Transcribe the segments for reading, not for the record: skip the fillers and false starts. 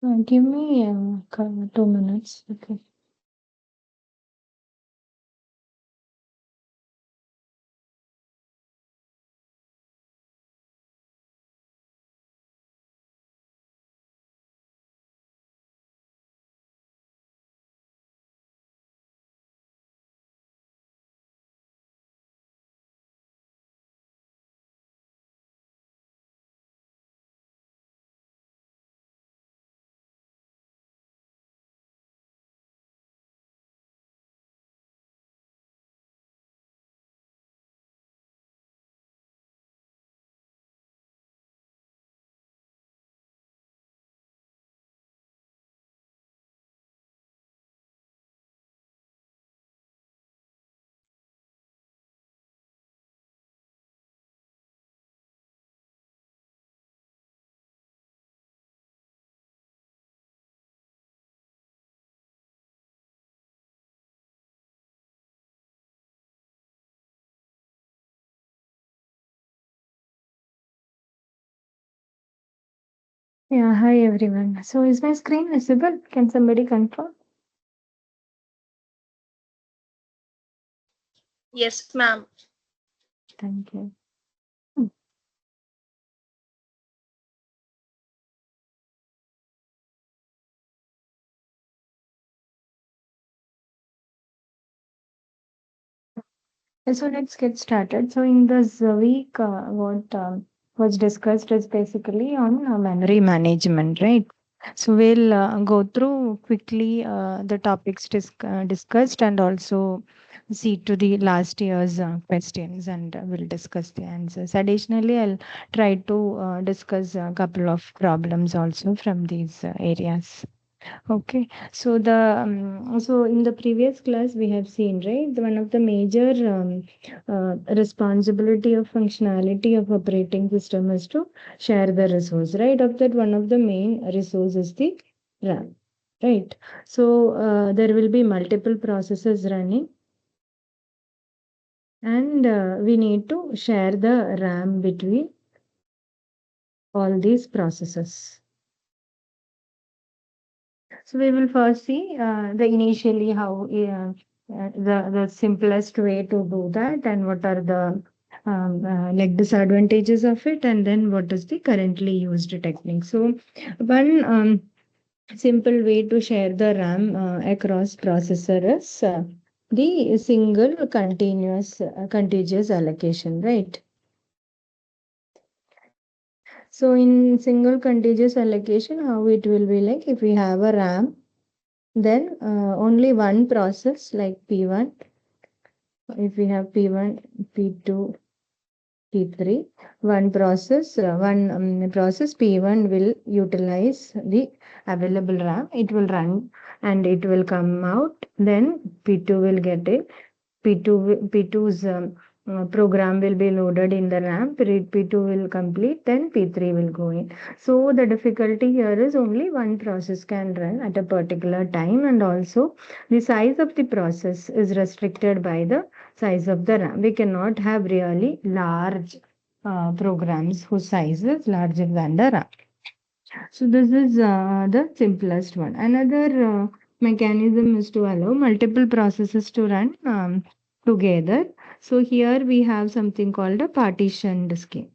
Give me 2 minutes. Okay. Yeah, hi everyone. So is my screen visible? Can somebody confirm? Yes, ma'am. Thank you. So let's get started. So in this week, what was discussed is basically on memory management, right? So we'll go through quickly the topics discussed and also see to the last year's questions and we'll discuss the answers. Additionally, I'll try to discuss a couple of problems also from these areas. Okay, so so in the previous class we have seen, right, one of the major responsibility of functionality of operating system is to share the resource, right? Of that, one of the main resource is the RAM, right? So there will be multiple processes running, and we need to share the RAM between all these processes. So we will first see the initially how the simplest way to do that and what are the like disadvantages of it, and then what is the currently used technique. So one simple way to share the RAM across processor is the single continuous contiguous allocation, right? So in single contiguous allocation, how it will be like if we have a RAM. Then only one process like P1, if we have P1, P2, P3, one process P1 will utilize the available RAM. It will run and it will come out. Then P2 will get it. P2's program will be loaded in the RAM. P2 will complete, then P3 will go in. So the difficulty here is only one process can run at a particular time, and also the size of the process is restricted by the size of the RAM. We cannot have really large programs whose size is larger than the RAM. So this is the simplest one. Another mechanism is to allow multiple processes to run together. So here we have something called a partitioned scheme.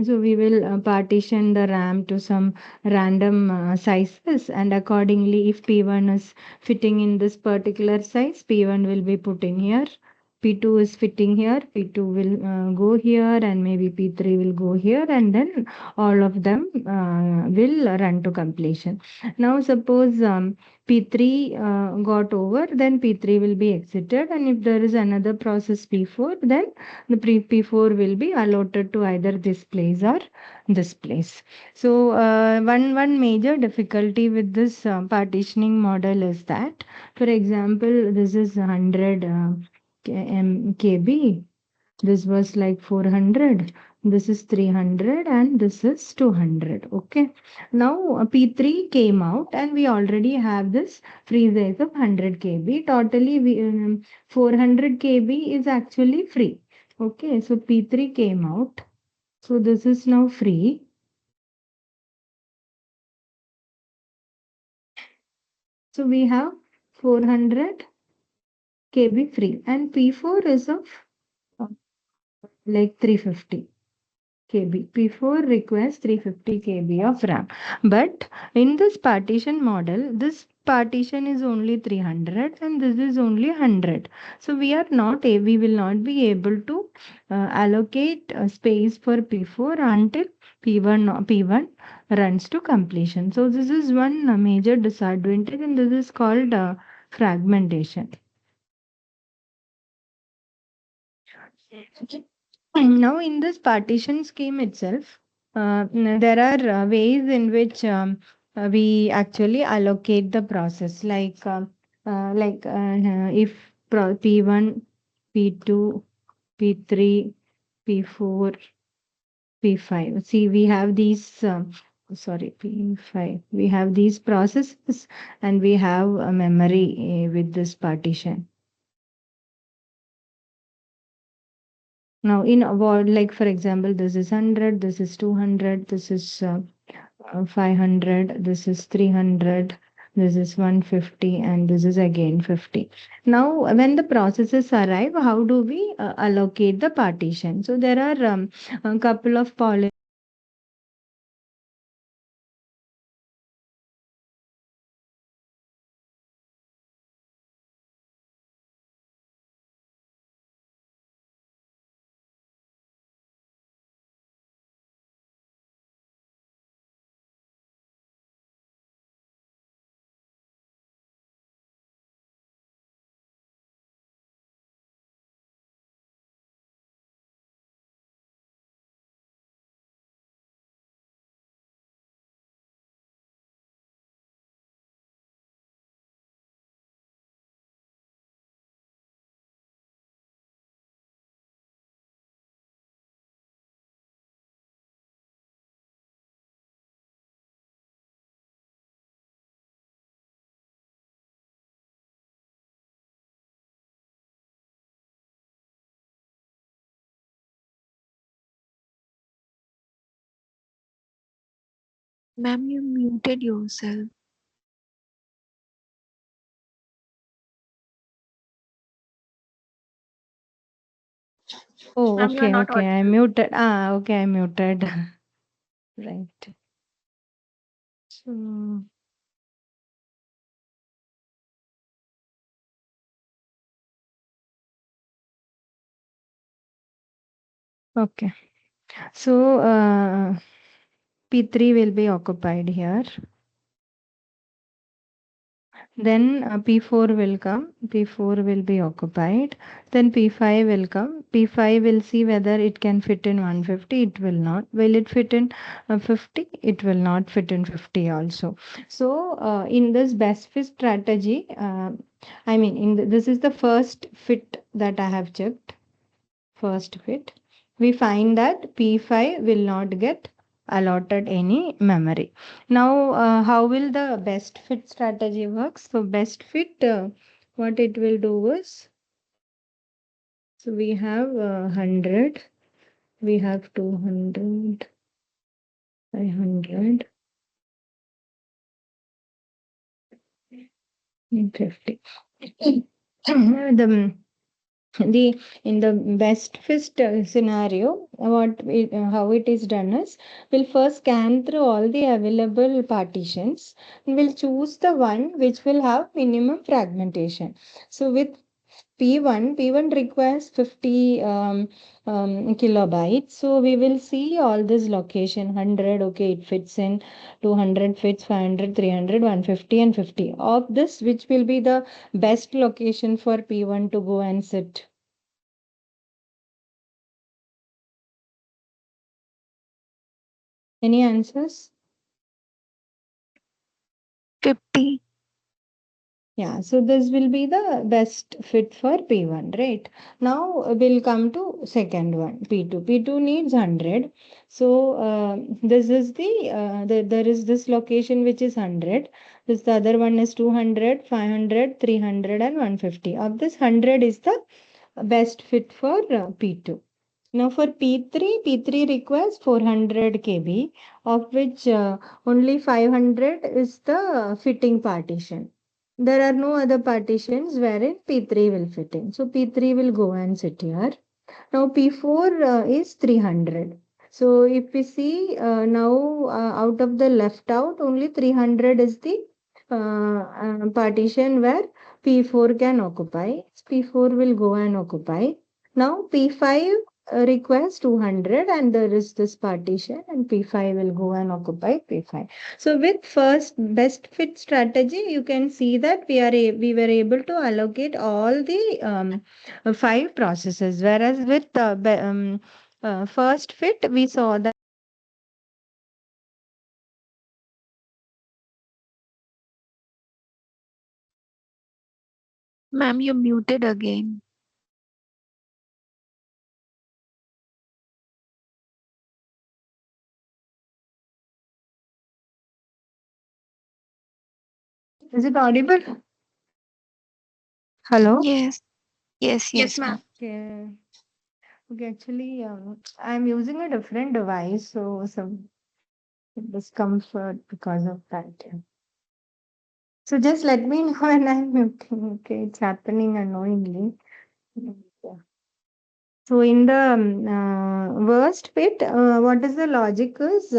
So we will partition the RAM to some random sizes, and accordingly, if P1 is fitting in this particular size, P1 will be put in here. P2 is fitting here, P2 will go here, and maybe P3 will go here, and then all of them will run to completion. Now, suppose P3 got over, then P3 will be exited, and if there is another process P4, then the P4 will be allotted to either this place or this place. So one major difficulty with this partitioning model is that, for example, this is 100 KB. This was like 400. This is 300 and this is 200. Okay. Now P3 came out and we already have this free size of 100 KB. Totally 400 KB is actually free. Okay, so P3 came out. So this is now free. So we have 400 KB free, and P4 is of uh, like 350 KB. P4 requires 350 KB of RAM. But in this partition model, this partition is only 300 and this is only 100. So we will not be able to allocate space for P4 until P1 runs to completion. So this is one major disadvantage, and this is called fragmentation. Now, in this partition scheme itself, there are ways in which we actually allocate the process. If P1, P2, P3, P4, P5. See, we have these. Sorry, P5. We have these processes, and we have a memory with this partition. Now, in a word, like for example, this is 100, this is 200, this is 500, this is 300, this is 150, and this is again 50. Now, when the processes arrive, how do we allocate the partition? So, there are a couple of policies. Ma'am, you muted yourself. Oh, Ma'am, you are okay, not okay, I audible. muted. Okay, I muted. Right. So, okay. So, P3 will be occupied here. Then P4 will come, P4 will be occupied. Then P5 will come. P5 will see whether it can fit in 150. It will not. Will it fit in 50? It will not fit in 50 also. So, in this best fit strategy, this is the first fit that I have checked. First fit, we find that P5 will not get allotted any memory. Now, how will the best fit strategy work? So, best fit, what it will do is, so we have 100, we have 200, 500, and 50. the the in the best fit scenario, how it is done is, we'll first scan through all the available partitions and we'll choose the one which will have minimum fragmentation. So with P1 requires 50 kilobytes. So we will see all this location 100, okay, it fits in, 200 fits, 500, 300, 150, and 50. Of this, which will be the best location for P1 to go and sit? Any answers? 50. Yeah, so this will be the best fit for P1, right? Now we'll come to second one, P2. P2 needs 100. So this is there is this location which is 100. This the other one is 200, 500, 300, and 150. Of this 100 is the best fit for P2. Now for P3 requires 400 KB, of which only 500 is the fitting partition. There are no other partitions wherein P3 will fit in. So P3 will go and sit here. Now P4 is 300. So if we see now out of the left out, only 300 is the partition where P4 can occupy. P4 will go and occupy. Now P5 requires 200 and there is this partition and P5 will go and occupy P5. So with first best fit strategy, you can see that we were able to allocate all the 5 processes, whereas with first fit, we saw that. Ma'am, you muted again. Is it audible? Hello? Yes, yes, Yes, yes, ma'am. ma'am. Okay. Okay, actually, I'm using a different device, so some discomfort because of that. Yeah. So just let me know when I'm muting. Okay, it's happening unknowingly. Yeah. So in the worst fit, what is the logic is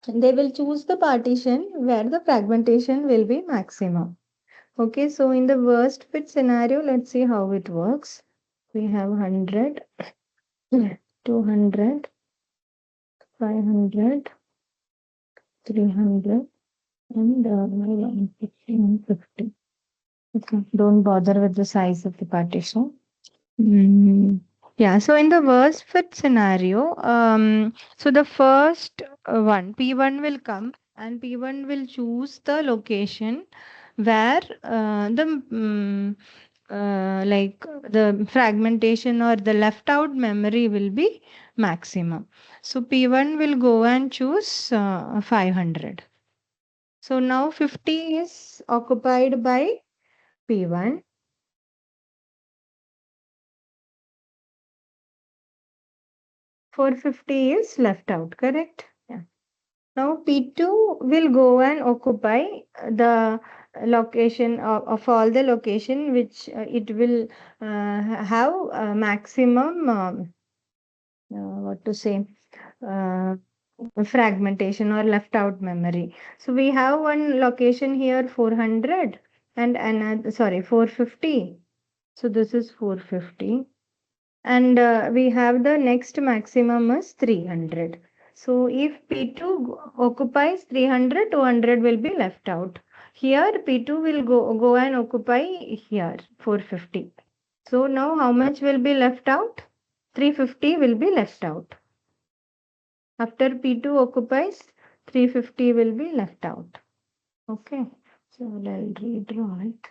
they will choose the partition where the fragmentation will be maximum. Okay, so in the worst fit scenario, let's see how it works. We have 100, 200, 500, 300, and 150, 150. Okay, don't bother with the size of the partition. Mm, yeah, so in the worst fit scenario, so the first one, P1 will come and P1 will choose the location where like the fragmentation or the left out memory will be maximum. So P1 will go and choose 500. So now 50 is occupied by P1. 450 is left out, correct? Yeah. Now P2 will go and occupy the location of all the location which it will have maximum what to say uh, fragmentation or left out memory. So we have one location here 400 and another, sorry, 450. So this is 450 and we have the next maximum is 300. So if P2 occupies 300, 200 will be left out. Here P2 will go and occupy here 450. So now how much will be left out? 350 will be left out. After P2 occupies, 350 will be left out. Okay, so I'll redraw it.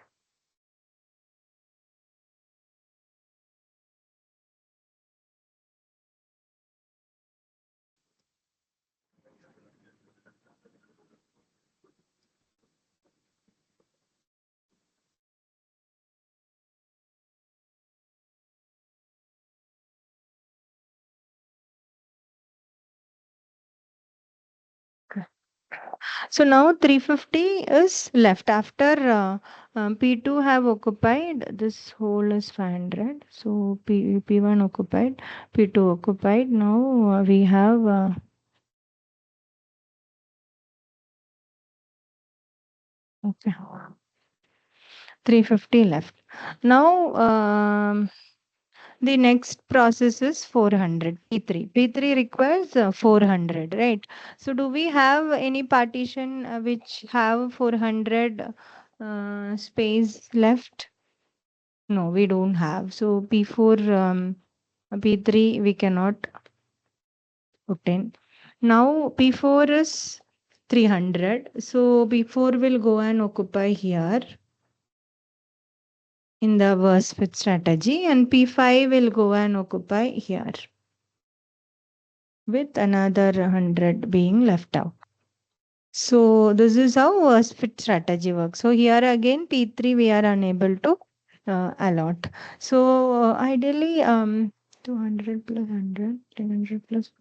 So now 350 is left after P2 have occupied, this whole is 500. So P1 occupied, P2 occupied. Now we have okay, 350 left. Now the next process is 400, P3. P3 requires 400, right? So do we have any partition which have 400 space left? No, we don't have. So P4, P3 we cannot put in. Now P4 is 300. So P4 will go and occupy here in the worst fit strategy and P5 will go and occupy here with another 100 being left out. So this is how worst fit strategy works. So here again P3 we are unable to allot. So ideally 200 plus 100, 300 plus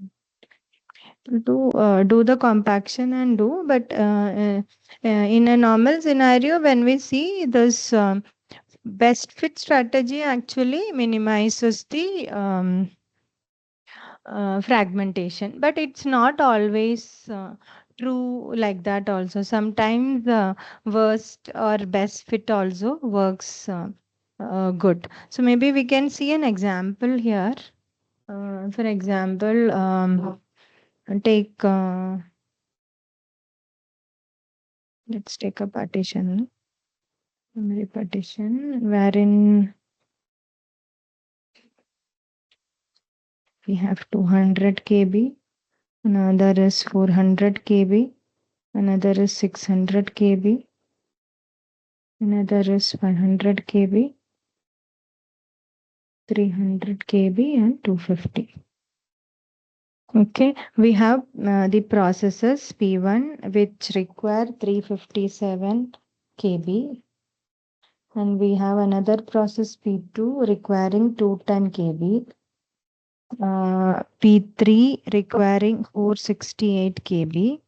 do the compaction and do, but in a normal scenario, when we see this best fit strategy actually minimizes the fragmentation, but it's not always true like that also. Sometimes worst or best fit also works good. So maybe we can see an example here. For example, take let's take a partition, memory partition, wherein we have 200 KB, another is 400 KB, another is 600 KB, another is 500 KB, 300 KB, and 250. Okay, we have the processors P1 which require 357 KB, and we have another process P2 requiring 210 KB, P3 requiring 468 KB,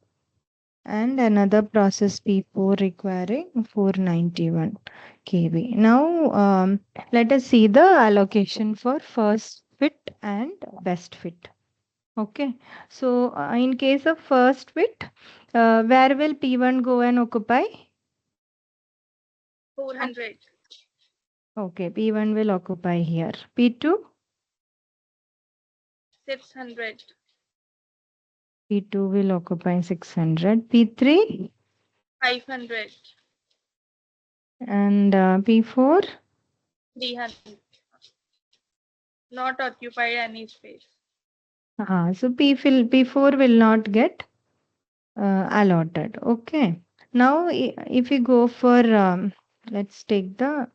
and another process P4 requiring 491 KB. Now, let us see the allocation for first fit and best fit. Okay, so in case of first fit, where will P1 go and occupy? 400. Okay, P1 will occupy here. P2? 600. P2 will occupy 600. P3? 500. And P4? 300. Not occupied any space. So P4 will not get allotted. Okay. Now, if we go for, let's take the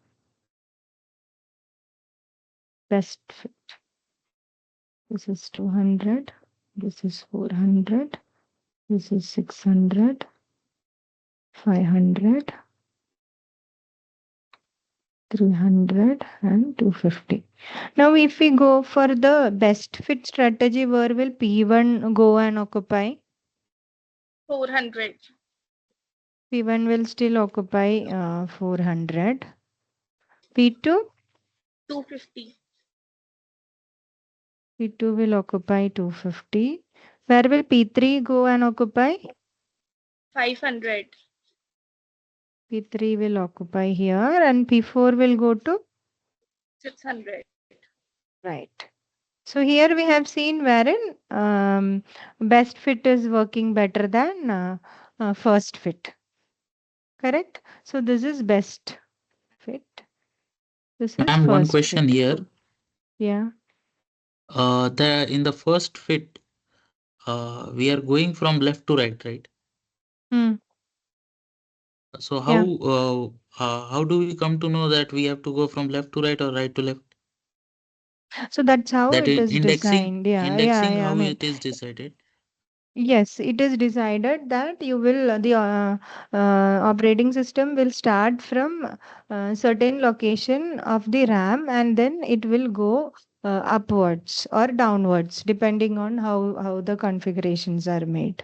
best fit. This is 200. This is 400. This is 600. 500. 300 and 250. Now, if we go for the best fit strategy, where will P1 go and occupy? 400. P1 will still occupy 400. P2? 250. P2 will occupy 250. Where will P3 go and occupy? 500. P3 will occupy here and P4 will go to? 600. Right. So here we have seen wherein best fit is working better than first fit. Correct? So this is best fit. This is Ma'am, one first question fit. here. Yeah. The in the first fit, we are going from left to right, right? Hmm. So Yeah. how do we come to know that we have to go from left to right or right to left? So that's how That it is is designed. Yeah. Yeah. indexing Yeah. I how mean, it is decided. yes, it is decided that you will, the operating system will start from certain location of the RAM and then it will go upwards or downwards depending on how the configurations are made.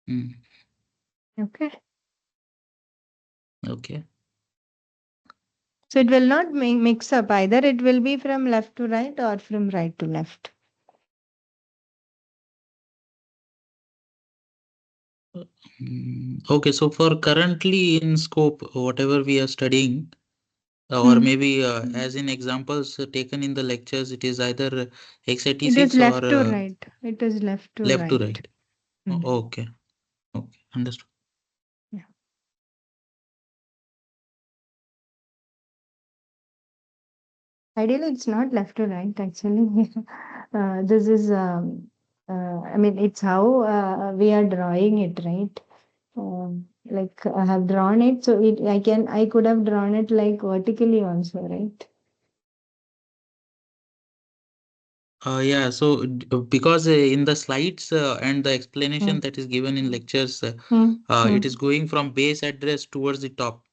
Mm, Okay. okay. So it will not mix up either. It will be from left to right or from right to left. Okay, so for currently in scope, whatever we are studying, or Hmm. maybe as in examples taken in the lectures, it is either It is x86 or left to right. It is left to left to right. right. Hmm. Okay, okay, understood. Yeah. Ideally, it's not left to right, actually. This is, I mean, it's how we are drawing it, right? Like I have drawn it, so I could have drawn it like vertically also, right? Yeah, so because in the slides and the Hmm. explanation that is given in lectures, Hmm. it Hmm. is going from base address towards the top.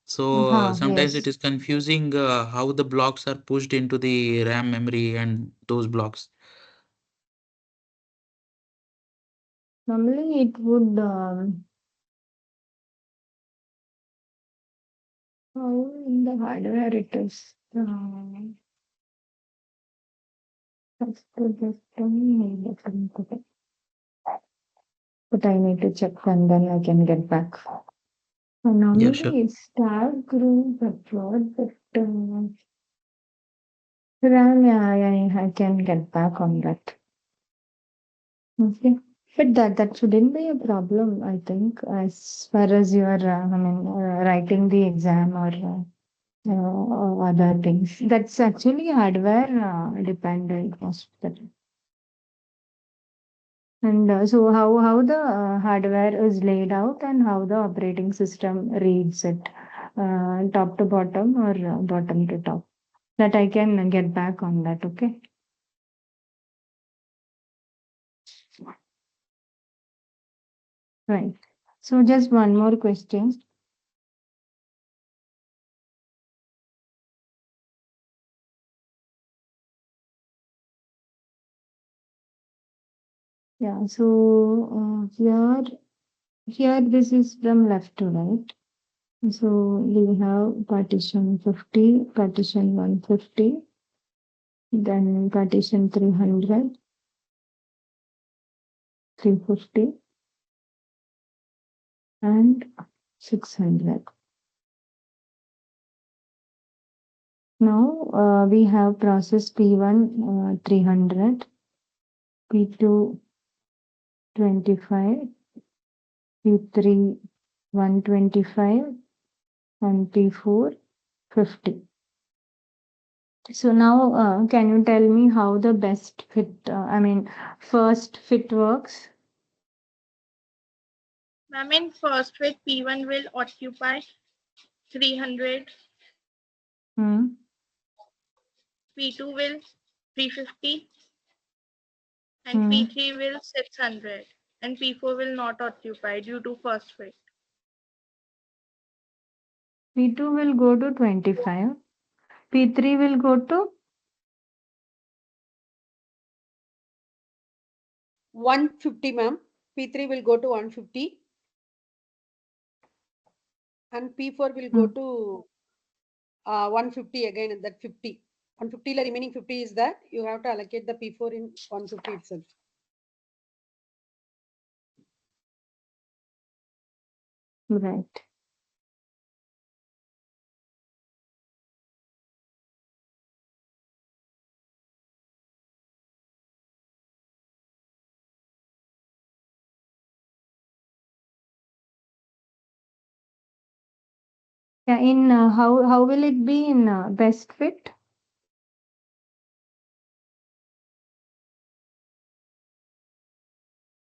So sometimes it Yes. is confusing how the blocks are pushed into the RAM memory and those blocks. Normally, it would. How in the hardware it is. That's the different. But I need to check and then I can get back. Yeah, sure. Normally, it's tag group upload, but RAM, yeah, I can get back on that. Okay. But that shouldn't be a problem, I think, as far as you are, writing the exam or other things. That's actually hardware dependent most of the time. And so how the hardware is laid out and how the operating system reads it, top to bottom or bottom to top. That I can get back on that, okay? Right. So just one more question. Yeah, so here this is from left to right. So we have partition 50, partition 150, then partition 300, 350, and 600. Now we have process P1 300, P2 25, P3 125, and P4 50. So now, can you tell me how the best fit, first fit works? Ma'am, in first fit, P1 will occupy 300, Hmm. P2 will 350, and Hmm. P3 will 600, and P4 will not occupy due to first fit. P2 will go to 25. P3 will go to 150, ma'am. P3 will go to 150 and P4 will go to 150 again in that 50. 150 the remaining 50 is that you have to allocate the P4 in 150 itself. right. Yeah, in how will it be in best fit?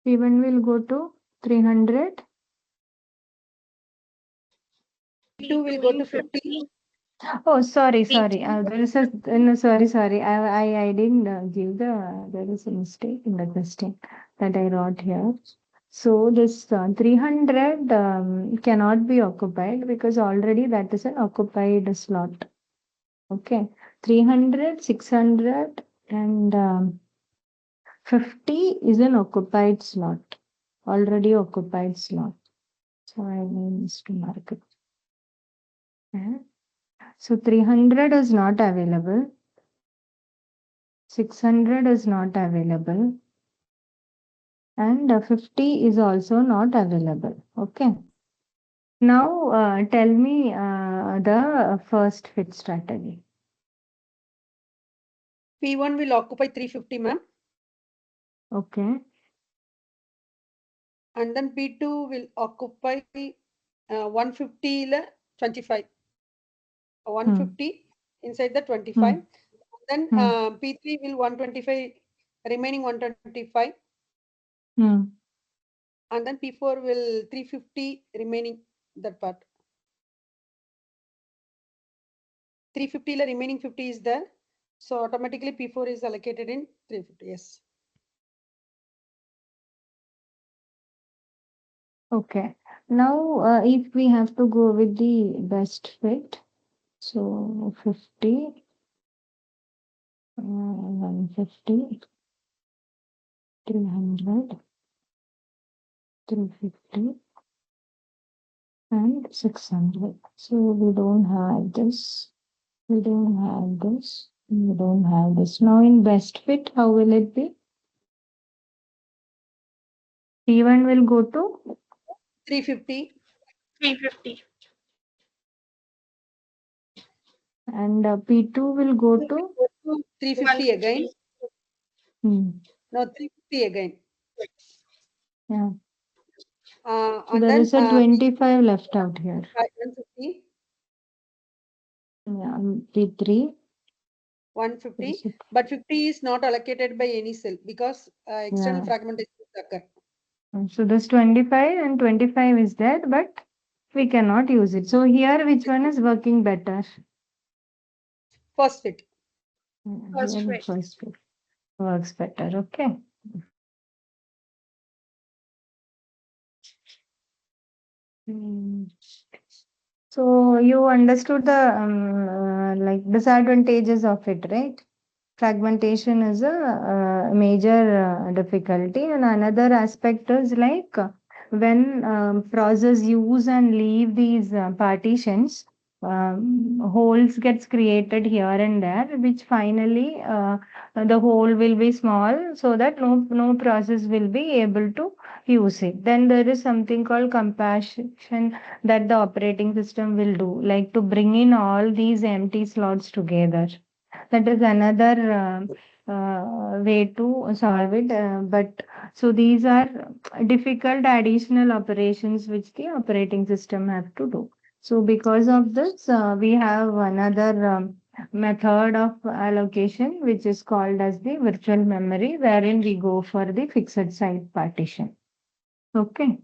P1 will go to 300. P2 will go to 50. Oh, sorry. P3 There is a no, sorry. I didn't give there is a mistake in the question that I wrote here. So this 300 cannot be occupied because already that is an occupied slot. Okay, 300, 600, and 50 is an occupied slot, already occupied slot. So I need to mark it. Okay. So 300 is not available. 600 is not available. And 50 is also not available. Okay. Now tell me the first fit strategy. P1 will occupy 350, ma'am. Okay. And then P2 will occupy 150 la 25. 150 inside the 25. Hmm. Then Hmm. P3 will 125, remaining 125. Hmm. And then P4 will 350 remaining that part. 350 la remaining 50 is there. So automatically P4 is allocated in 350. Yes. Okay. Now, if we have to go with the best fit, so 50, 150, 300, 350, and 600. So we don't have this, we don't have this, we don't have this. Now in best fit, how will it be? P1 will go to 350. 350. and P2 will go to 350 again. 150. No, 350 again. yeah. So And there then is a 25 left out here. 150, Yeah, P3. 150. But 50 is not allocated by any cell because external Yeah. fragmentation occur. So this 25 and 25 is there, but we cannot use it. So here, which one is working better? First fit. First Here fit. first fit works better. Okay. So you understood the like disadvantages of it, right? Fragmentation is a major difficulty, and another aspect is like when process use and leave these partitions, holes gets created here and there, which finally the hole will be small, so that no process will be able to use it. Then there is something called compassion that the operating system will do, like to bring in all these empty slots together. That is another way to solve it. But so these are difficult additional operations which the operating system have to do. So because of this, we have another method of allocation which is called as the virtual memory, wherein we go for the fixed site partition. Okay.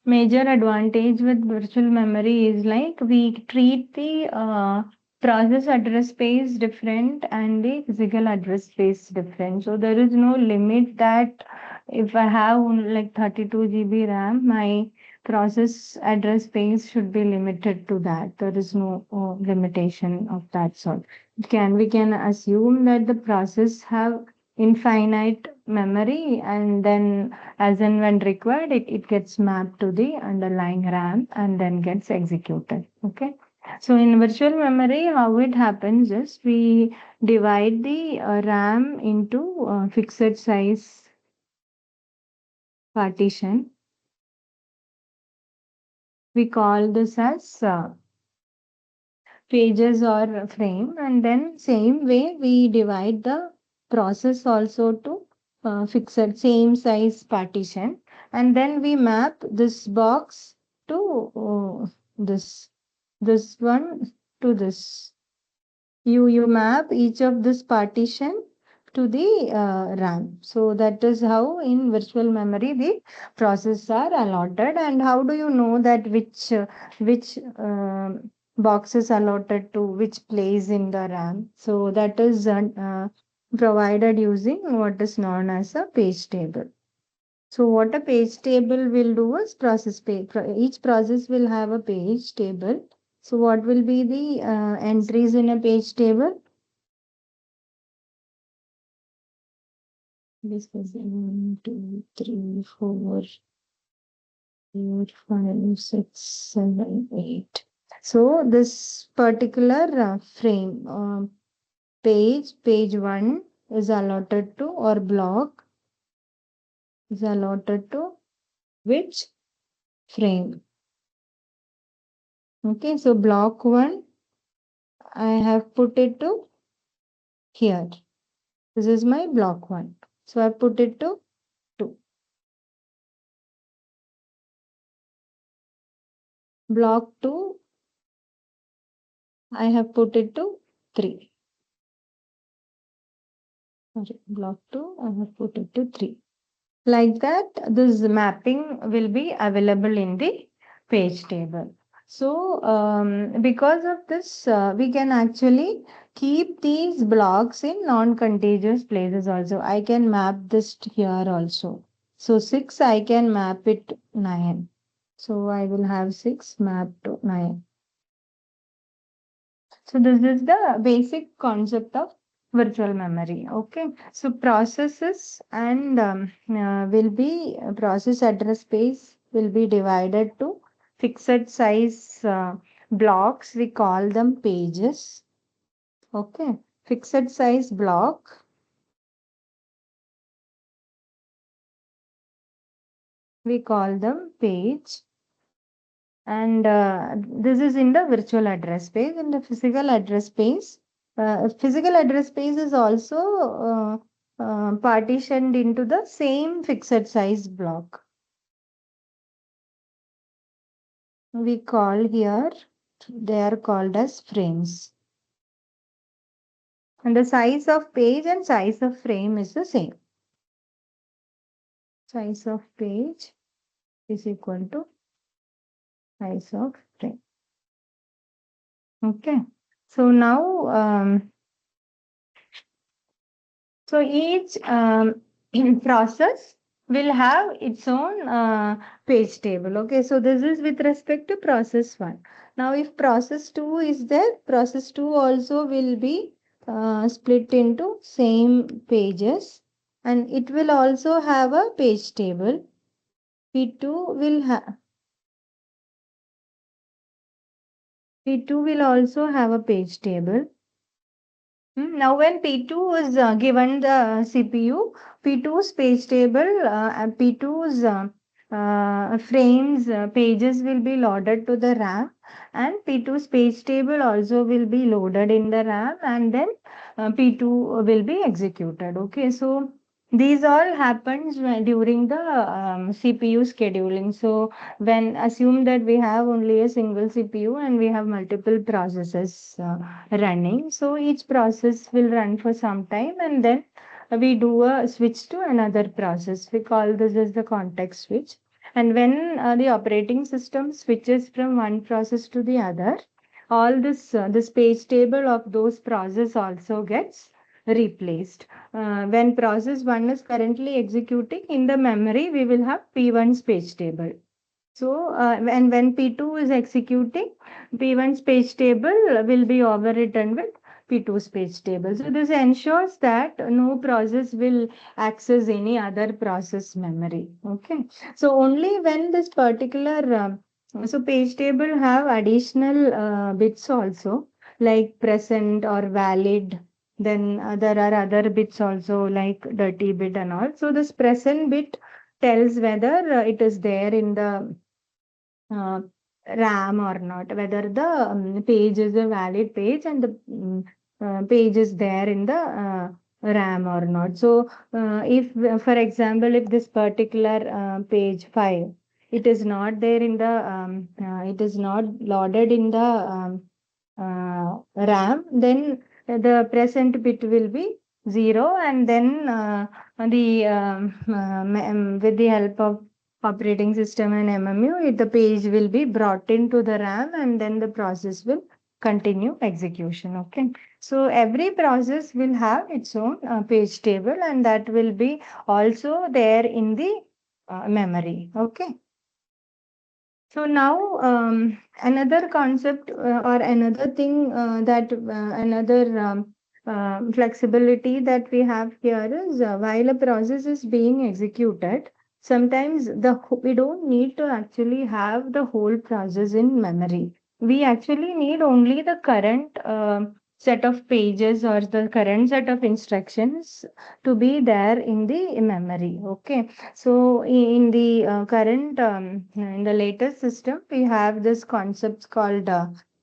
Major advantage with virtual memory is like we treat the process address space different and the physical address space different. So there is no limit that if I have like 32 GB RAM, my process address space should be limited to that. There is no limitation of that sort. We can assume that the process have infinite memory, and then as and when required, it gets mapped to the underlying RAM and then gets executed. Okay. So in virtual memory, how it happens is we divide the RAM into fixed size partition. We call this as pages or frame, and then same way we divide the process also to fixed same size partition, and then we map this box to this one to this. You map each of this partition to the RAM. So that is how in virtual memory the processes are allotted. And how do you know that which box is allotted to which place in the RAM? So that is provided using what is known as a page table. So what a page table will do is each process will have a page table. So what will be the entries in a page table? This was 1, 2, 3, 4, 5, 6, 7, 8. So this particular frame, page 1 is allotted to, or block is allotted to which frame? Okay, so block 1, I have put it to here. This is my block 1. So I put it to 2. Block 2, I have put it to 3. Sorry, block 2, I have put it to 3. Like that, this mapping will be available in the page table. So because of this, we can actually keep these blocks in non-contiguous places also. I can map this here also. So 6, I can map it to 9. So I will have 6 mapped to 9. So this is the basic concept of virtual memory. Okay. So processes and will be process address space will be divided to fixed size blocks. We call them pages. Okay. Fixed size block. We call them page. And this is in the virtual address space. In the physical address space is also partitioned into the same fixed size block. We call here, they are called as frames. And the size of page and size of frame is the same. Size of page is equal to size of frame. Okay. So now, so each process will have its own page table. Okay, so this is with respect to process 1. Now, if process 2 is there, process 2 also will be split into same pages, and it will also have a page table. P2 will have P2 will also have a page table. Now, when P2 is given the CPU, P2's page table, P2's frames, pages will be loaded to the RAM, and P2's page table also will be loaded in the RAM, and then P2 will be executed. Okay, so these all happens during the CPU scheduling. So when assume that we have only a single CPU and we have multiple processes running, so each process will run for some time, and then we do a switch to another process. We call this as the context switch. And when the operating system switches from one process to the other, all this page table of those process also gets replaced. When process 1 is currently executing, in the memory we will have P1's page table. So when P2 is executing, P1's page table will be overwritten with P2's page table. So this ensures that no process will access any other process memory. Okay. So only when this particular so page table have additional bits also, like present or valid. Then there are other bits also, like dirty bit and all. So this present bit tells whether it is there in the uh, RAM or not, whether the page is a valid page and the page is there in the RAM or not. So, if, for example, if this particular page 5, it is not there in the, it is not loaded in the RAM, then the present bit will be 0, and then with the help of operating system and MMU, the page will be brought into the RAM, and then the process will continue execution. Okay. So every process will have its own page table, and that will be also there in the memory. Okay. So now another concept or another thing another flexibility that we have here is while a process is being executed, sometimes we don't need to actually have the whole process in memory. We actually need only the current set of pages or the current set of instructions to be there in the memory. Okay. So in the current, in the latest system, we have this concepts called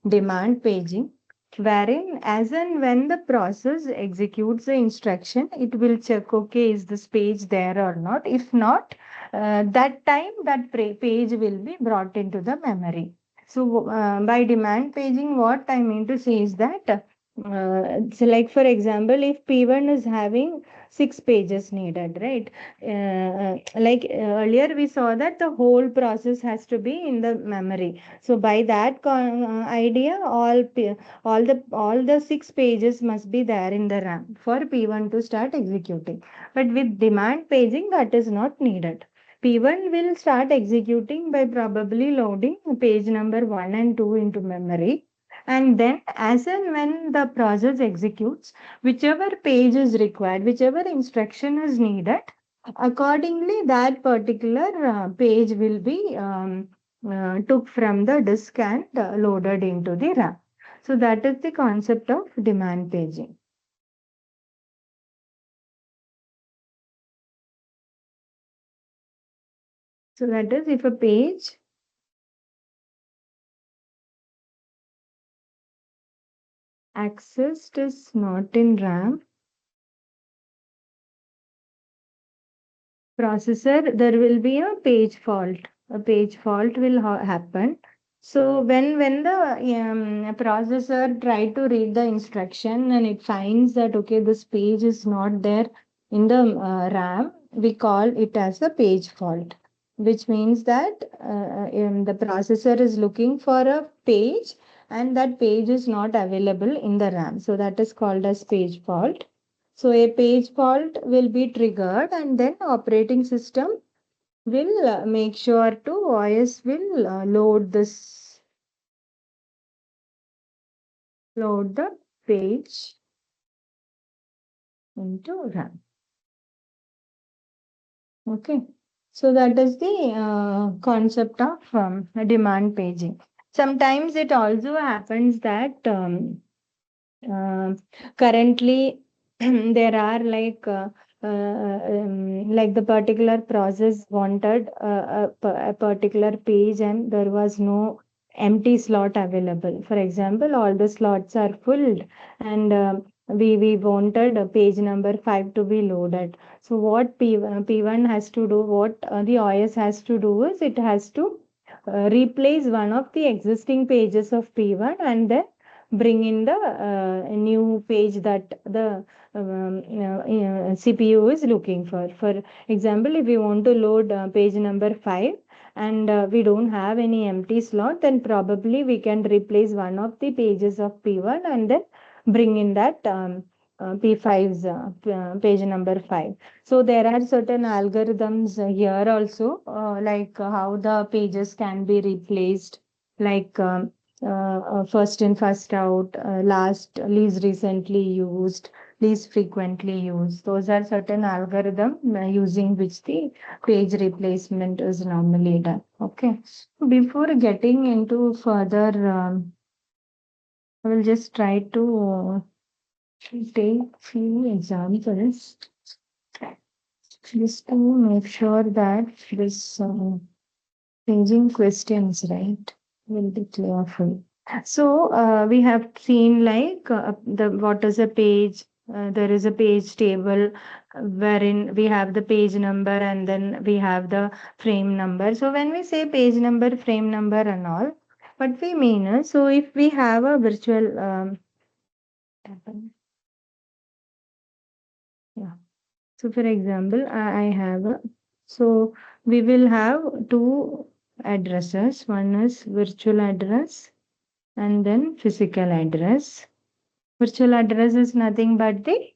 demand paging, wherein as and when the process executes the instruction, it will check, okay, is this page there or not? If not, that time that page will be brought into the memory. So by demand paging, what I mean to say is that So like for example, if P1 is having 6 pages needed, right? Earlier we saw that the whole process has to be in the memory. So by that idea, all the 6 pages must be there in the RAM for P1 to start executing. But with demand paging, that is not needed. P1 will start executing by probably loading page number 1 and 2 into memory, and then as and when the process executes, whichever page is required, whichever instruction is needed, accordingly that particular page will be took from the disk and loaded into the RAM. So that is the concept of demand paging. So that is, if a page accessed is not in RAM, processor, there will be a page fault. A page fault will happen. So when the processor try to read the instruction and it finds that okay, this page is not there in the RAM, we call it as a page fault, which means that the processor is looking for a page and that page is not available in the RAM. So that is called as page fault. So a page fault will be triggered, and then operating system will make sure to OS will load the page into RAM. Okay. So that is the concept of demand paging. Sometimes it also happens that Uh, currently, there are like the particular process wanted a particular page and there was no empty slot available. For example, all the slots are full and we wanted page number 5 to be loaded. So what P1 has to do, what the OS has to do is it has to replace one of the existing pages of P1 and then bring in the new page that the CPU is looking for. For example, if we want to load page number 5 and we don't have any empty slot, then probably we can replace one of the pages of P1 and then bring in that P5's page number 5. So there are certain algorithms here also, like how the pages can be replaced, like first in, first out, least recently used, least frequently used. Those are certain algorithm using which the page replacement is normally done. Okay. Before getting into further, I will just try to take few examples just to make sure that this paging questions, right, will be clear. So we have seen like the what is a page. There is a page table wherein we have the page number and then we have the frame number. So when we say page number, frame number and all, what we mean is, so if we have a virtual yeah. So for example, I have so we will have two addresses. One is virtual address and then physical address. Virtual address is nothing but the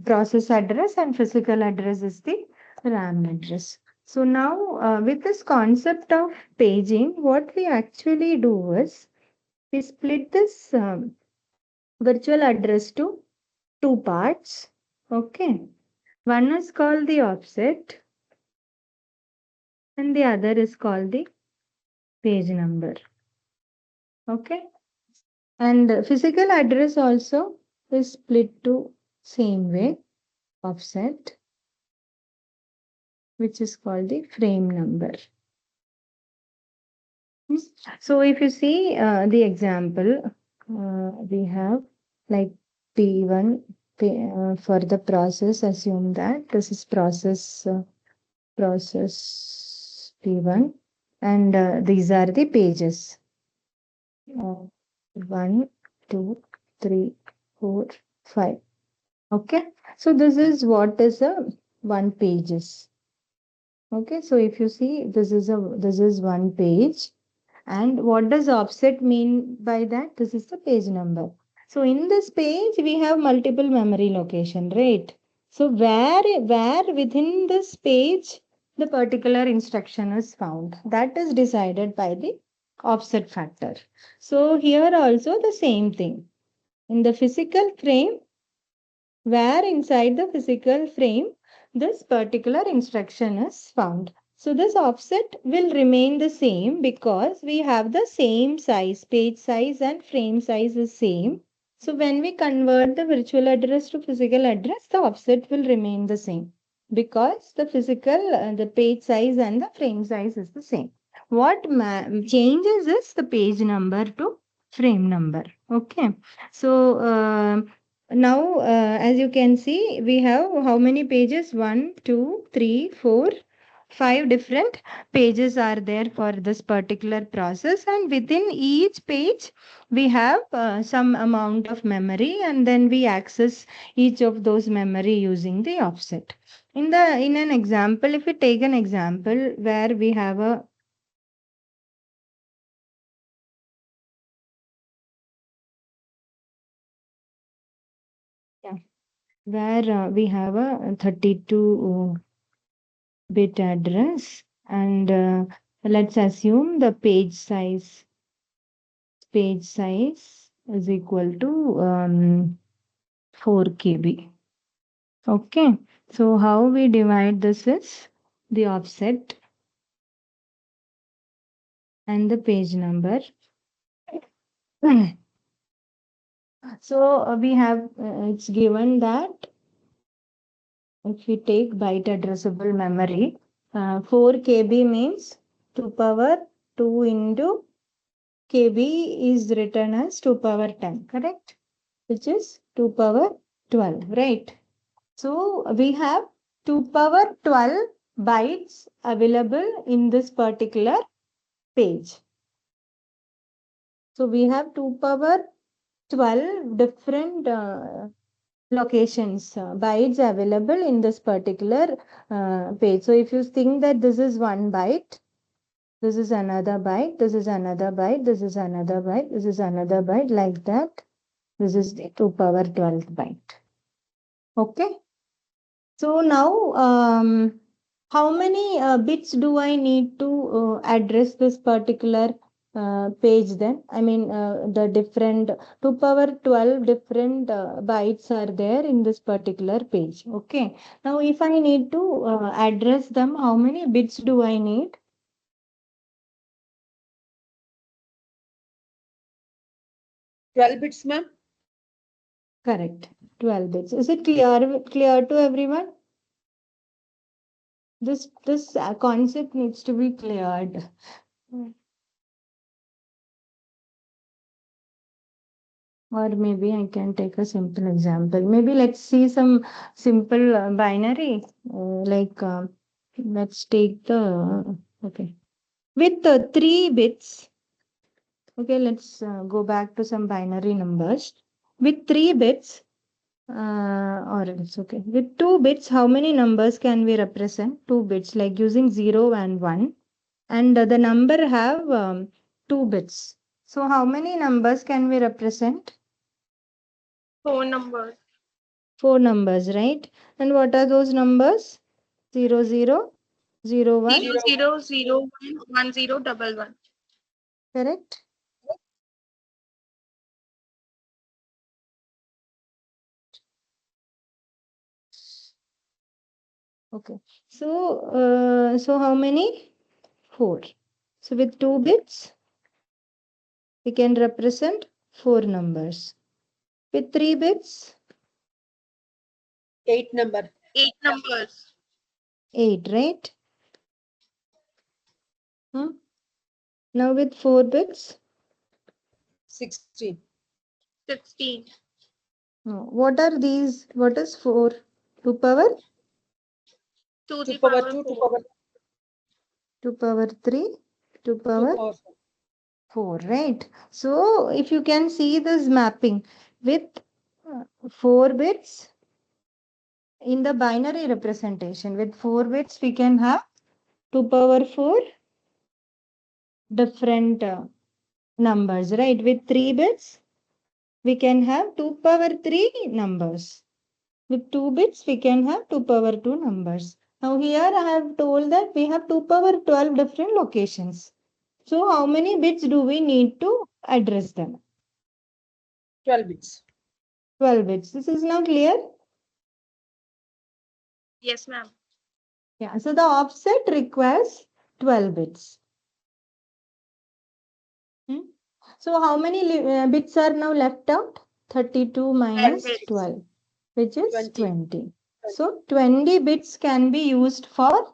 process address and physical address is the RAM address. So now with this concept of paging, what we actually do is we split this virtual address to two parts. Okay. One is called the offset and the other is called the page number. Okay. And physical address also is split to same way, offset, which is called the frame number. So if you see the example, we have like P1 for the process, assume that this is process P1 and these are the pages. 1, 2, 3, 4, 5. Okay, so this is what is a one pages. Okay, so if you see, this is one page. And what does offset mean by that? This is the page number. So in this page, we have multiple memory location, right? So where within this page, the particular instruction is found. That is decided by the offset factor. So here also the same thing. In the physical frame, where inside the physical frame, this particular instruction is found. So this offset will remain the same because we have the same size, page size and frame size is same. So when we convert the virtual address to physical address, the offset will remain the same because the the page size and the frame size is the same. What changes is the page number to frame number. Okay. So now, as you can see, we have how many pages? 1, 2, 3, 4, 5 different pages are there for this particular process, and within each page we have some amount of memory, and then we access each of those memory using the offset. In an example, if we take an example where we have a where we have a 32-bit address, and let's assume the page size is equal to 4 KB. Okay, so how we divide this is the offset and the page number. So we have it's given that if we take byte addressable memory, 4 KB means 2 power 2 into KB is written as 2 power 10, correct? Which is 2 power 12, right? So we have 2 power 12 bytes available in this particular page. So we have 2 power 12 different locations, bytes available in this particular page. So if you think that this is 1 byte, this is another byte, this is another byte, this is another byte, this is another byte, like that. This is the 2 power 12 byte. Okay. So now, how many bits do I need to address this particular page then? I mean, the different 2 power 12 different bytes are there in this particular page. Okay. Now, if I need to address them, how many bits do I need? 12 bits, ma'am. Correct. 12 bits. Is it clear to everyone? This concept needs to be cleared. Or maybe I can take a simple example. Maybe let's see some simple binary. Let's take the, okay. With 3 bits, okay, let's go back to some binary numbers. With 3 bits, or it's okay. With 2 bits, how many numbers can we represent? 2 bits, like using 0 and 1. And the number have 2 bits. So how many numbers can we represent? 4 numbers. 4 numbers, right? And what are those numbers? 0, 0, 0, 1. 0, 0, 0, 1, 1, 0, 1, 1. Correct? Okay. So how many? 4. So with 2 bits, we can represent 4 numbers. With 3 bits, 8 number. 8 numbers. 8, right? Huh? Now with 4 bits, 16. 16. what are these? What is 4? 2 power? 2 2 the power power 2, 2 4. power 2 power 3, 2 2 power power 4. 4, right? So if you can see this mapping, with 4 bits in the binary representation. With 4 bits, we can have 2 power 4 different numbers, right? With 3 bits, we can have 2 power 3 numbers. With 2 bits, we can have 2 power 2 numbers. Now here I have told that we have 2 power 12 different locations. So how many bits do we need to address them? 12 bits. 12 bits. This is now clear? Yes, ma'am. Yeah, so the offset requires 12 bits. So how many bits are now left out? 32 minus bits. 12, which is 20. 20. So 20 bits can be used for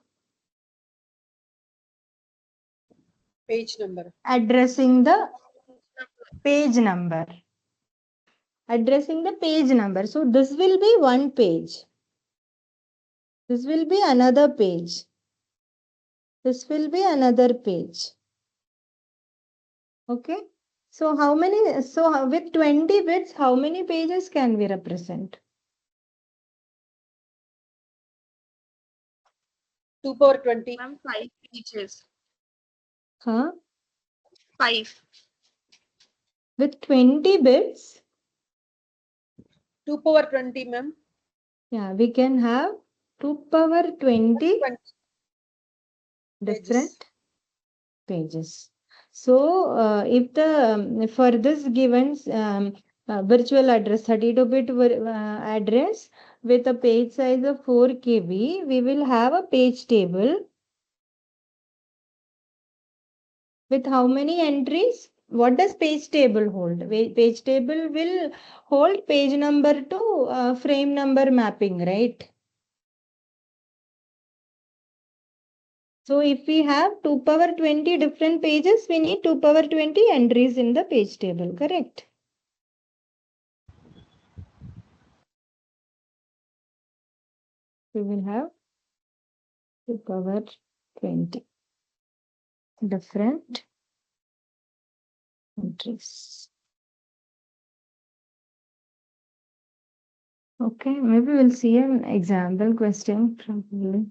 Page number. addressing the page number. Addressing the page number. So this will be one page. This will be another page. This will be another page. Okay. So how many, with 20 bits, how many pages can we represent? 2 power 20. Ma'am, 5 pages. Huh? 5. With 20 bits, 2 power 20, ma'am. yeah, we can have 2 power 20 different pages. So if the for this given virtual address 32-bit address with a page size of 4 KB, we will have a page table with how many entries? What does page table hold? Page table will hold page number to frame number mapping, right? So if we have 2 power 20 different pages, we need 2 power 20 entries in the page table, correct? We will have 2 power 20 different entries. Okay, maybe we'll see an example question probably.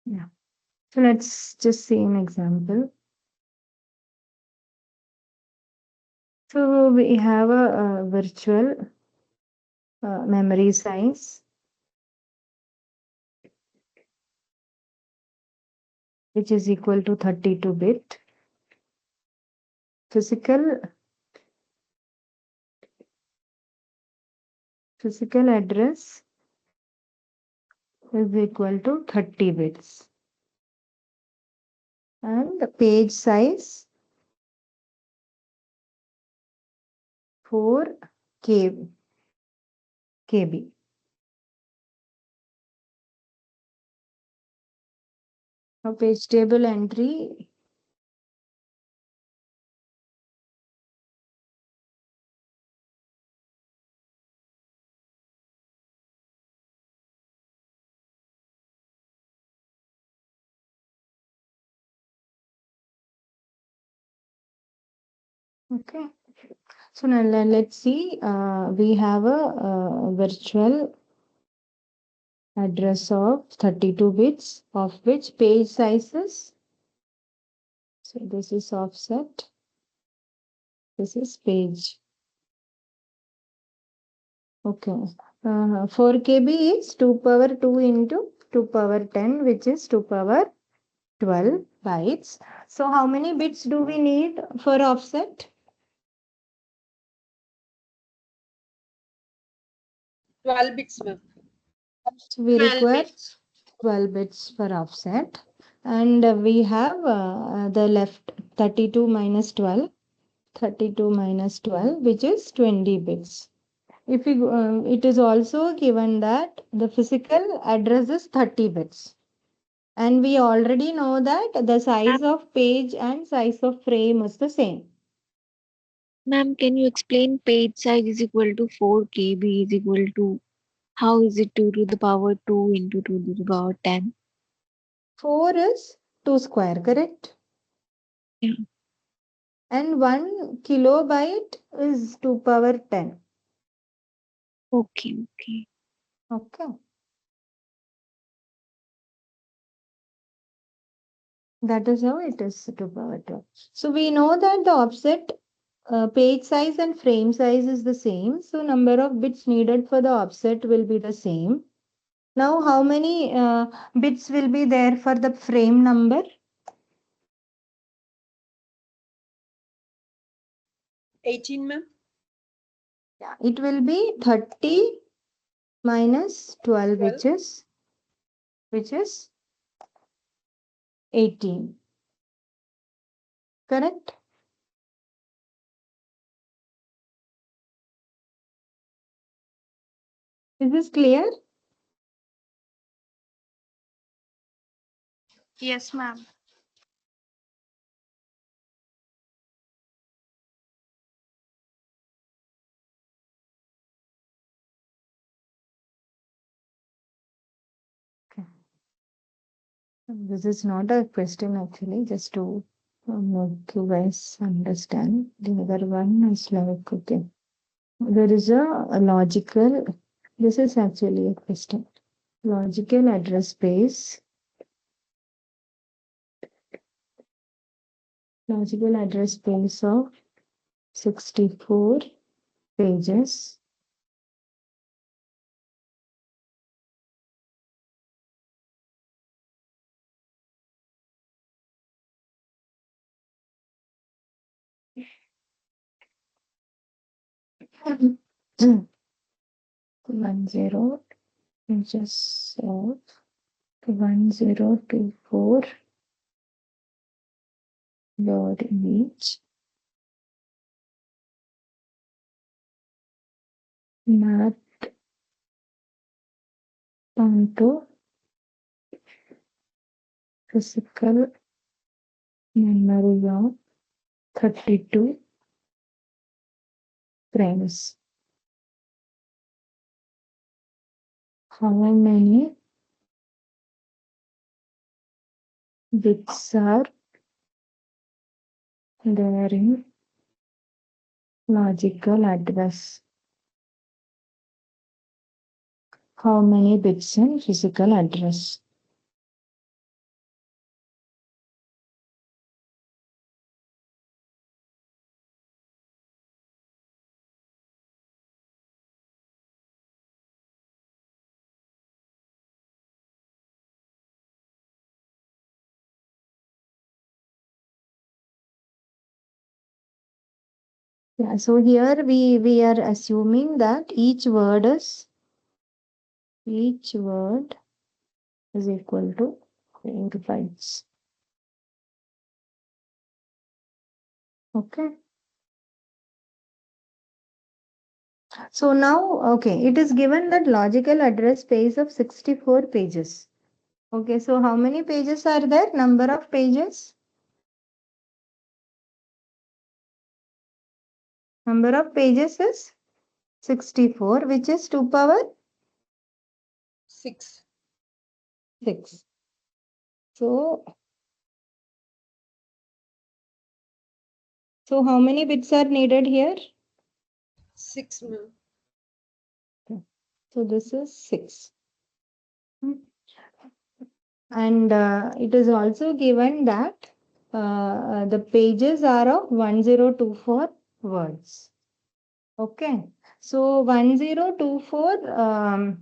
Yeah. So let's just see an example. So we have a virtual memory size which is equal to 32-bit. Physical address is equal to 30 bits. And the page size 4 KB. Now page table entry okay. So now let's see. We have a virtual address of 32 bits, of which page sizes. So this is offset. This is page. Okay. 4 KB is 2 power 2 into 2 power 10, which is 2 power 12 bytes. So how many bits do we need for offset? 12 bits, ma'am. So we 12 require bits. 12 bits for offset. And we have the left 32 minus 12. 32 minus 12, which is 20 bits. If we, it is also given that the physical address is 30 bits. And we already know that the size of page and size of frame is the same. Ma'am, can you explain page size is equal to 4 KB is equal to How is it 2 to the power 2 into 2 to the power 10? 4 is 2 square, correct? Yeah. And 1 kilobyte is 2 power 10. Okay, okay. Okay. That is how it is 2 power 12. So we know that the offset page size and frame size is the same. So number of bits needed for the offset will be the same. Now how many bits will be there for the frame number? 18, ma'am. Yeah, it will be 30 minus 12, 12. which is 18. Correct? Is this clear? Yes, ma'am. This is not a question actually, just to make you guys understand. The other one is like, okay, there is a logical, this is actually a question. Logical address space. Logical address space of 64 pages. One zero inches of 1024 word each. Mapped onto physical memory of 32 frames. How many bits are there in logical address? How many bits in physical address? Yeah, so here we are assuming that each word is equal to 4 bytes. Okay. So now, okay, it is given that logical address space of 64 pages. Okay, so how many pages are there? Number of pages? Number of pages is 64, which is 2 power 6. 6. So how many bits are needed here? 6, ma'am. So this is 6. And it is also given that the pages are of 1024 words. Okay. So 1024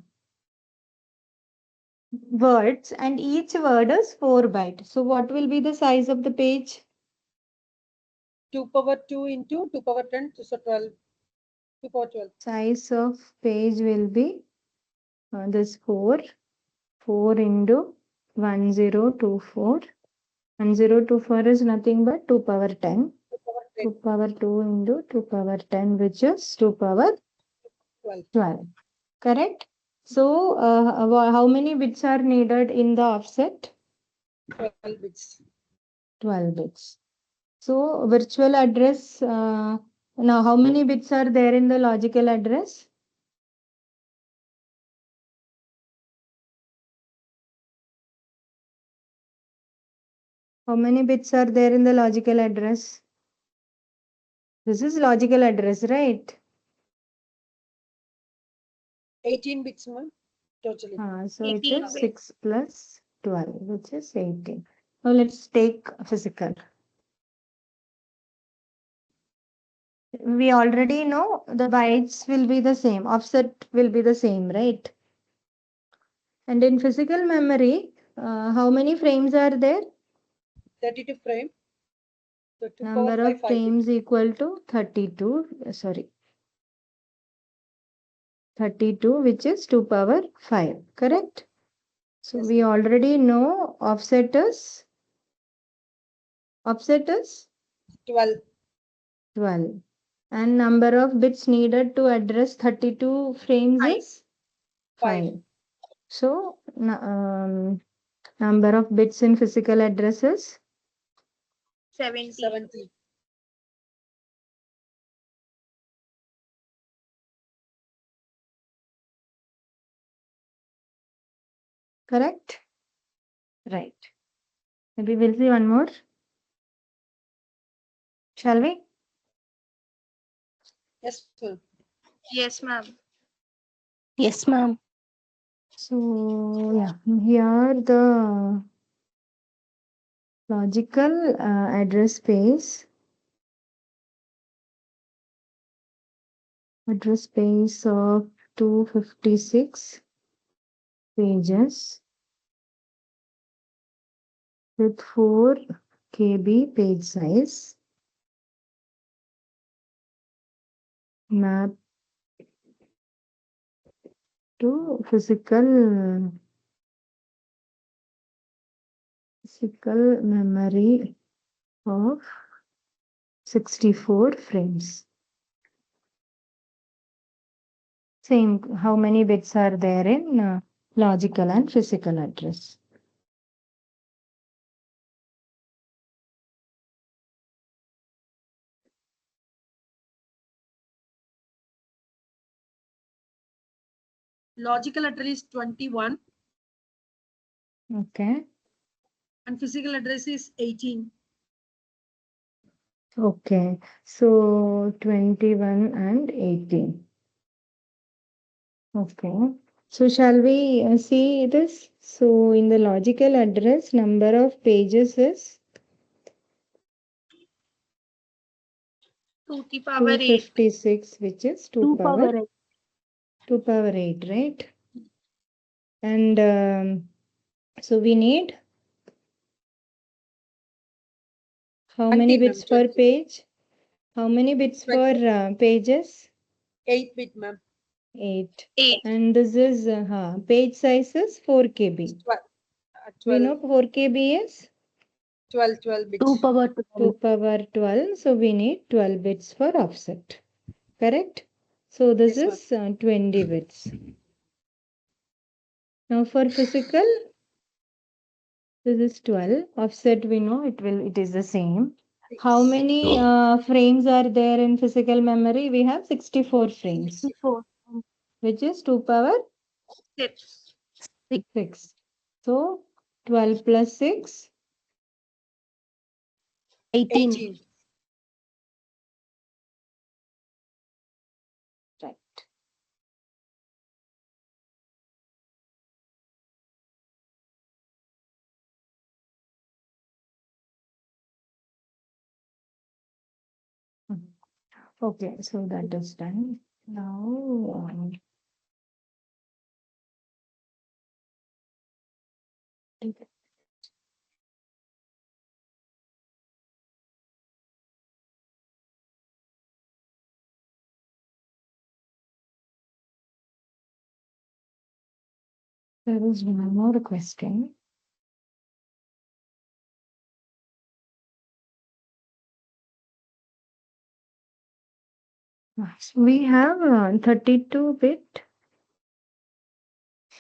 words, and each word is 4 bytes. So what will be the size of the page? 2 power 2 into 2 power 10, so 12. 2 power 12. Size of page will be this 4 into 1024. 1024 is nothing but 2 power 10. 2 power 2 10. power 2 into 2 power 10, which is 2 power 12. 12. Correct? So how many bits are needed in the offset? 12 bits. 12 bits. So virtual address, now how many bits are there in the logical address? How many bits are there in the logical address? This is logical address, right? 18 bits, ma'am, totally. So it 18 is bits. 6 plus 12, which is 18. Now let's take physical. We already know the bytes will be the same, offset will be the same, right? And in physical memory, how many frames are there? 32 frame. So 2 power Number 5, of 5 bits. frames equal to 32, sorry, 32, which is 2 power 5, correct? So Yes, we ma'am. already know offset is 12. 12. And number of bits needed to address 32 frames Five. is 5. 5. So number of bits in physical addresses 70. 70. correct? Right. Maybe we'll see one more. Shall we? Yes, ma'am. Yes, ma'am. Yes, ma'am. So yeah, here the logical address space of 256 pages with 4 KB page size, map to physical memory of 64 frames. Same, how many bits are there in logical and physical address? Logical address is 21 Okay. and physical address is 18. Okay. So 21 and 18. Okay. So shall we see this? So in the logical address, number of pages is 2 to the power 8. 256, which is 2 power 8. 2 power 8, right? And so we need how 20, many ma'am, bits per 20. page? How many bits for 20. pages? 8 bit, ma'am. 8. 8. And this is page size is 4 KB. 12. We 12. know 4 KB is 12 bits. 2 power 2 12. power 12. So we need 12 bits for offset. Correct? So this Yes, ma'am. is 20 bits. Now for physical, this is 12. Offset we know it is the same. How many frames are there in physical memory? We have 64 frames, 64. which is 2 power 6. 6. So 12 plus 6, 18. 18. right. Okay, so that is done. Now, there is one more question. We have 32-bit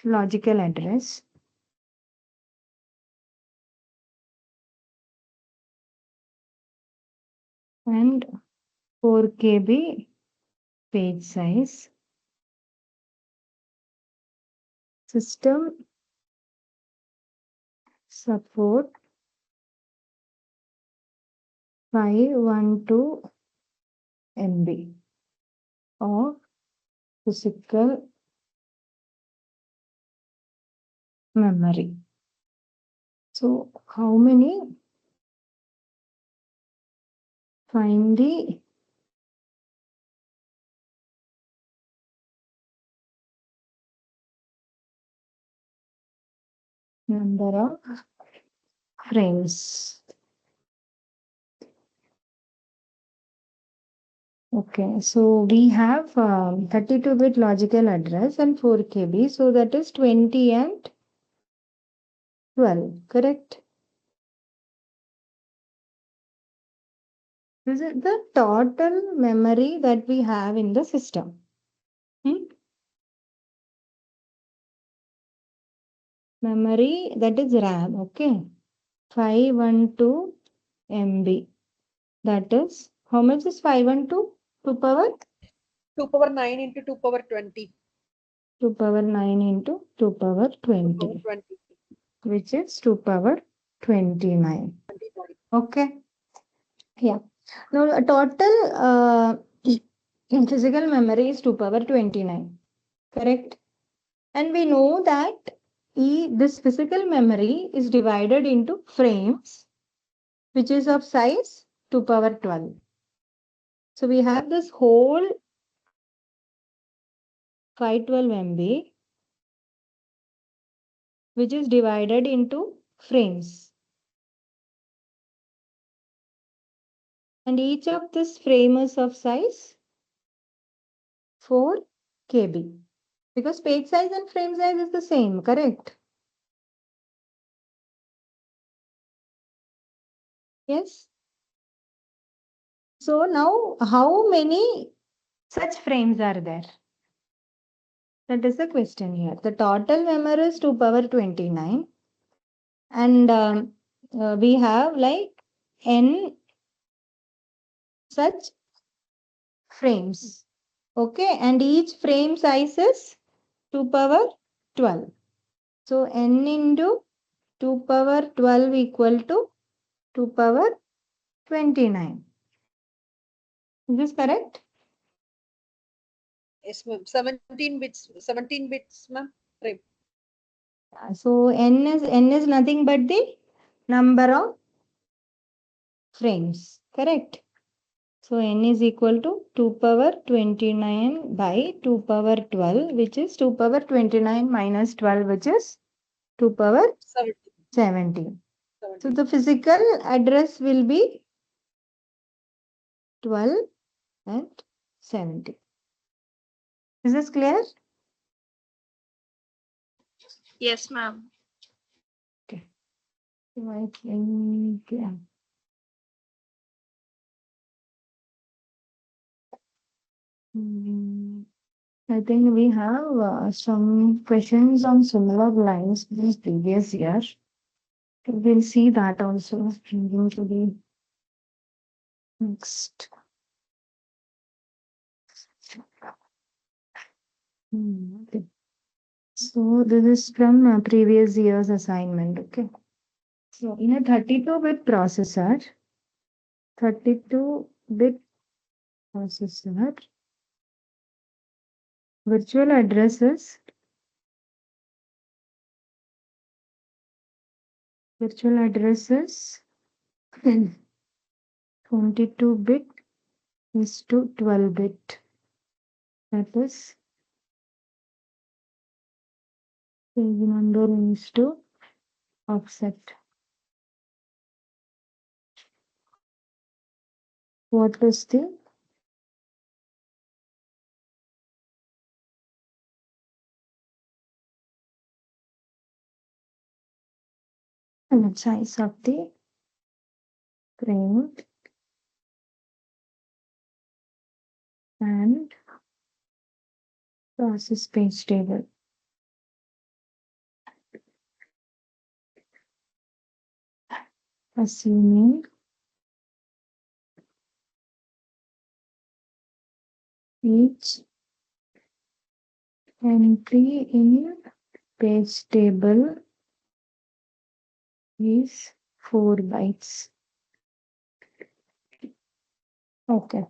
logical address. And 4 KB page size. System support 512 MB of physical memory. So how many? Find the number of frames. Okay, so we have 32-bit logical address and 4 KB. So that is 20 and 12, correct? This is the total memory that we have in the system. Memory, that is RAM, okay? 512 MB. That is, how much is 512? 2 power? 2 power 9 into 2 power 20. 2 power 9 into 2 power 2 power 20, 20. which is 2 power 29. 29. Okay. Yeah. Now, total in physical memory is 2 power 29. Correct? And we know that this physical memory is divided into frames, which is of size 2 power 12. So we have this whole 512 MB, which is divided into frames. And each of this frame is of size 4 KB. Because page size and frame size is the same, correct? Yes. So now, how many such frames are there? That is the question here. The total memory is 2 power 29. And we have like n such frames. Okay. And each frame size is 2 power 12. So n into 2 power 12 equal to 2 power 29. Is this correct? Yes, ma'am. 17 bits, ma'am. Frame. So n is nothing but the number of frames. Correct? So n is equal to 2 power 29 by 2 power 12, which is 2 power 29 minus 12, which is 2 power 17. 17. So 17. the physical address will be 12 and 70. Is this clear? Yes, ma'am. Okay. So I think, yeah. I think we have some questions on similar lines this previous year. We'll see that also moving to the next. Okay. So this is from previous year's assignment. Okay. So in a 32-bit processor, 32-bit processor, virtual addresses 22-bit is to 12-bit. That is, page number is to offset. What is the size of the frame and process page table? Assuming each entry in page table is 4 bytes. Okay.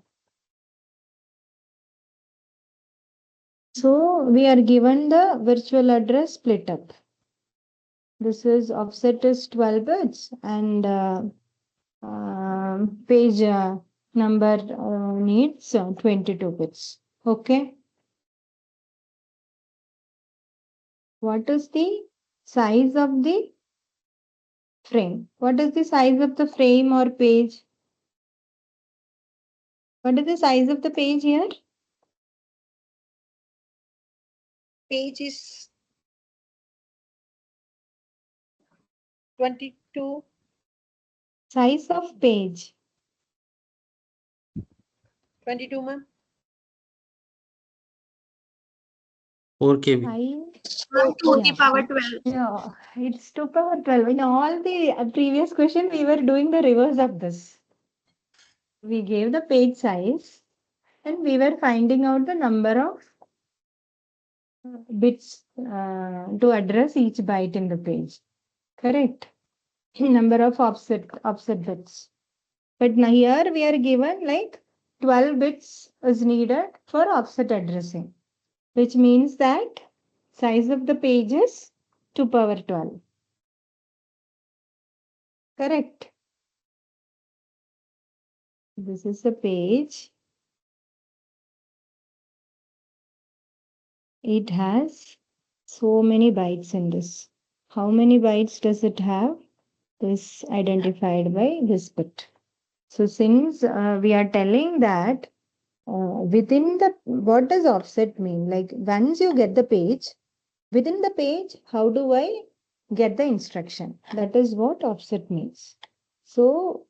So we are given the virtual address split up. This is offset is 12 bits and page number needs 22 bits. Okay. What is the size of the frame? What is the size of the frame or page? What is the size of the page here? Page is 22. Size of page. 22, ma'am. 4 KB. Size. 2 to the Yeah. power 12. Yeah, it's 2 power 12. In all the previous question, we were doing the reverse of this. We gave the page size and we were finding out the number of bits to address each byte in the page. Correct. Number of offset bits. But now here we are given like 12 bits is needed for offset addressing, which means that size of the page is 2 power 12. Correct. This is the page. It has so many bytes in this. How many bytes does it have? This identified by this bit. So since we are telling that within the, what does offset mean? Like once you get the page, within the page, how do I get the instruction? That is what offset means. So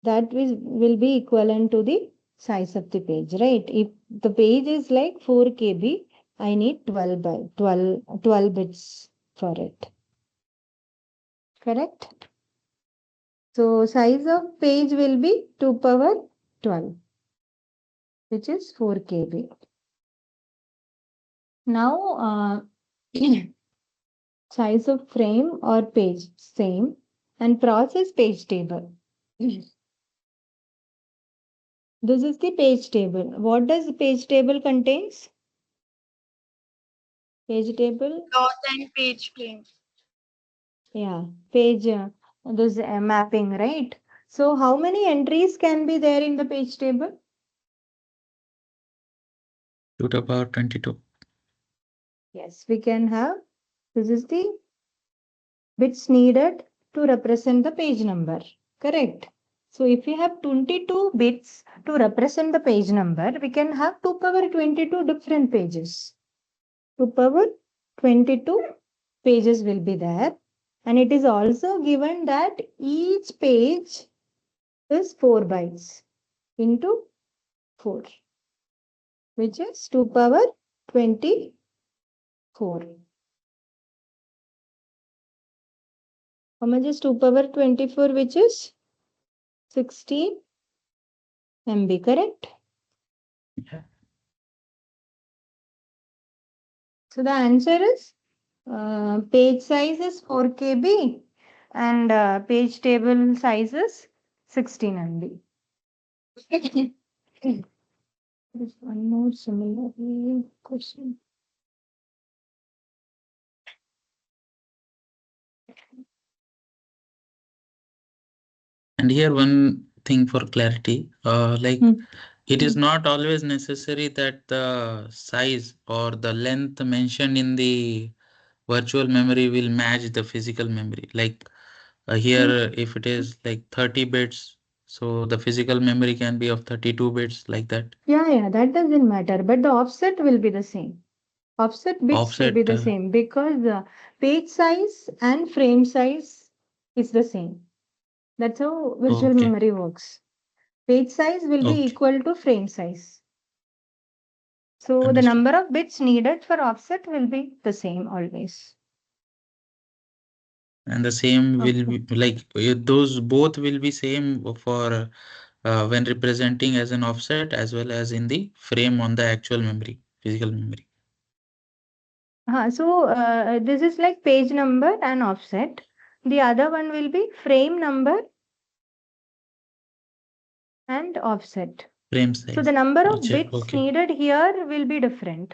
that will be equivalent to the size of the page, right? If the page is like 4 KB, I need 12 by 12 bits for it. Correct? So size of page will be 2 power 12, which is 4 KB. Now, size of frame or page, same. And process page table. This is the page table. What does the page table contains? Page table, Cloth and page frame. yeah, page, this mapping, right? So how many entries can be there in the page table? 2 to the power 22. Yes, we can have, this is the bits needed to represent the page number, correct? So if we have 22 bits to represent the page number, we can have 2 power 22 different pages. 2 power 22 pages will be there. And it is also given that each page is 4 bytes into 4, which is 2 power 24. How much is 2 power 24, which is 16 MB, correct? Yeah. So the answer is page size is 4 KB and page table size is 16 MB. There's one more similar question. And here one thing for clarity, like Hmm. it is not always necessary that the size or the length mentioned in the virtual memory will match the physical memory. Like here, if it is like 30 bits, so the physical memory can be of 32 bits, like that. Yeah, that doesn't matter, but the offset will be the same. Offset bits will be Offset, the same because page size and frame size is the same. That's how virtual okay, memory works. Page size will be okay, equal to frame size. So the understood. number of bits needed for offset will be the same always. And the same will Okay. be like those both will be same for when representing as an offset as well as in the frame on the actual memory, physical memory. So this is like page number and offset. The other one will be frame number and offset. Frame size. So the number of Achha, bits okay. needed here will be different.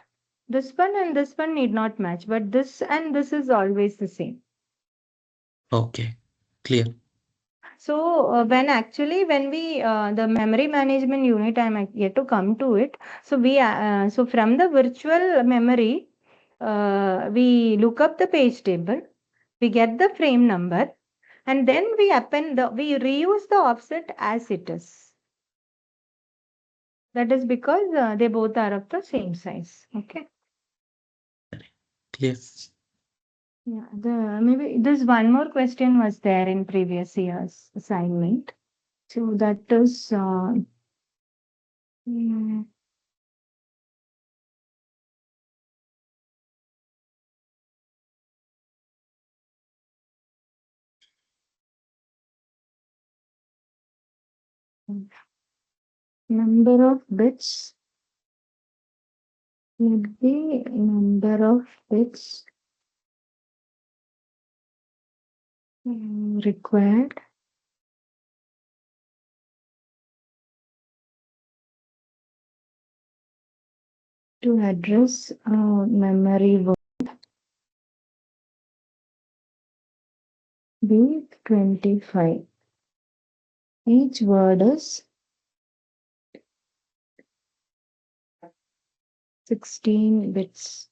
This one and this one need not match, but this and this is always the same. Okay, clear. So when we the memory management unit, I'm yet to come to it. So so from the virtual memory, we look up the page table, we get the frame number, and then we reuse the offset as it is. That is because they both are of the same size. Okay. Clear. Yeah. Maybe this one more question was there in previous year's assignment. So that is. Number of bits would be number of bits required to address memory word be 25. Each word is 16 bits.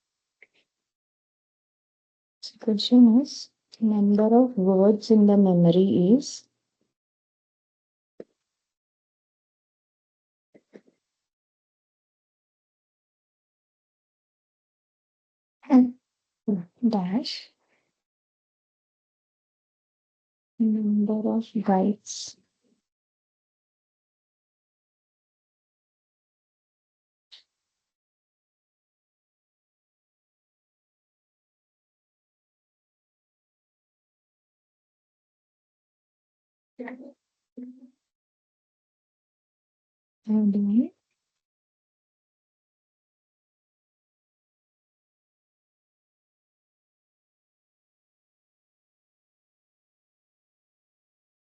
So question is, number of words in the memory is dash number of bytes and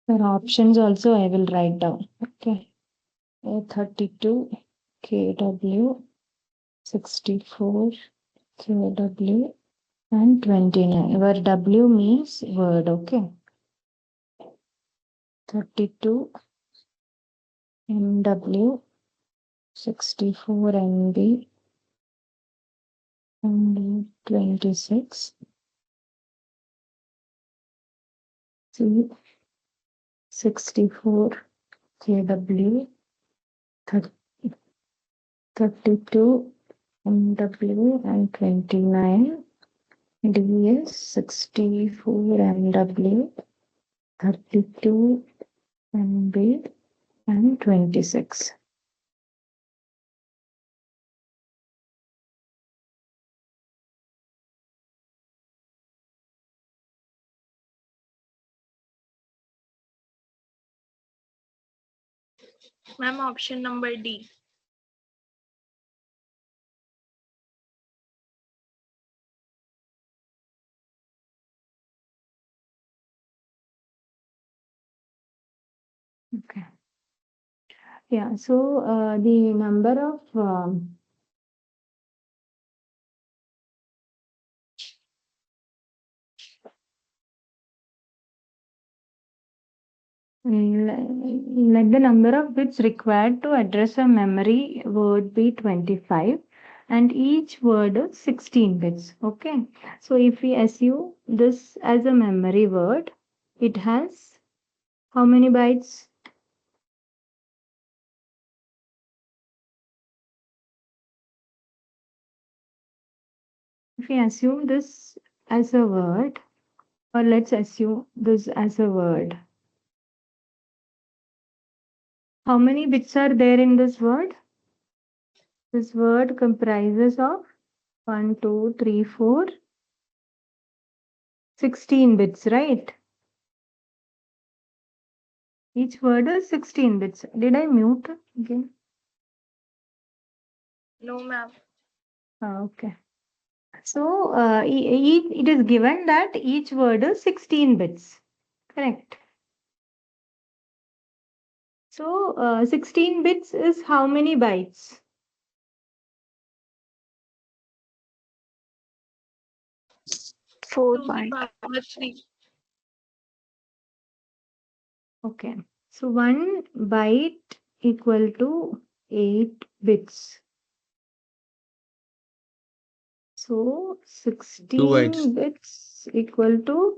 for options also I will write down. Okay. 32 kW, 64 kW, and 29. Where W means word. Okay. 32 MW, 64 MB, and 26 C, 64 kW, 32 MW, and 29 DS, 64 MW, 32 MB, and 26. Ma'am, option number D. Okay. Yeah, so the number of like the number of bits required to address a memory word be 25 and each word is 16 bits. Okay, so if we assume this as a memory word, it has how many bytes? If we assume this as a word, or let's assume this as a word, how many bits are there in this word? This word comprises of 1, 2, 3, 4, 16 bits, right? Each word is 16 bits. Did I mute again? No, ma'am. Okay. So it is given that each word is 16 bits. Correct. So 16 bits is how many bytes? 4 to the byte. power 3. Okay. So 1 byte equal to 8 bits. So 16 bits equal to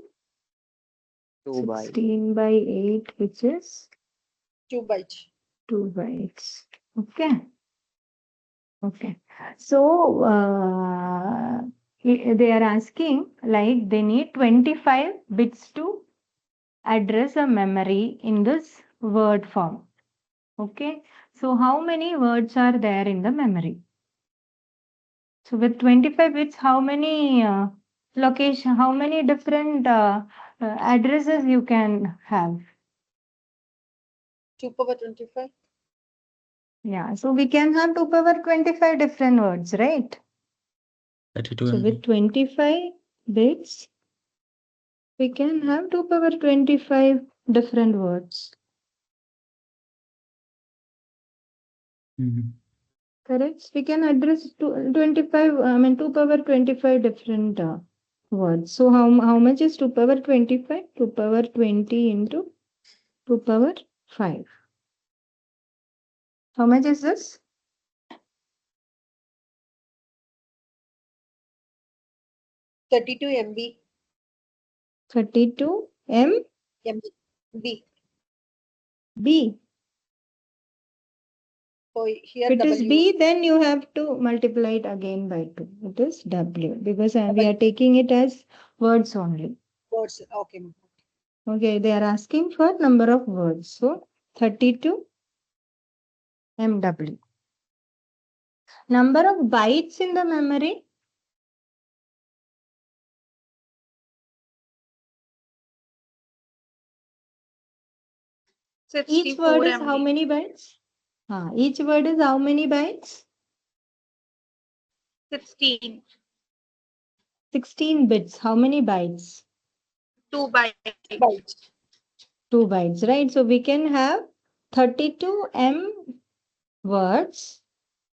2 bytes. 16 by 8, which is 2 bytes. 2 bytes. Okay. Okay. So they are asking, like, they need 25 bits to address a memory in this word form. Okay. So how many words are there in the memory? So with 25 bits, how many how many different addresses you can have? 2 power 25. Yeah, so we can have 2 power 25 different words, right? 32 So MB. with 25 bits, we can have 2 power 25 different words. Mhm. Correct? We can address 2 power 25 different words. So how much is 2 power 25? 2 power 20 into 2 power 5. How much is this? 32 MB. 32 MB. B. So here If it is W. B, then you have to multiply it again by 2. It is W because we W. are taking it as words only. Words. Okay. Okay, they are asking for number of words. So 32 MW. Number of bytes in the memory. Each 64 word is how MB. many bytes? Each word is how many bytes? 16. 16 bits. How many bytes? 2 bytes. Bytes. 2 bytes, right? So we can have 32 M words,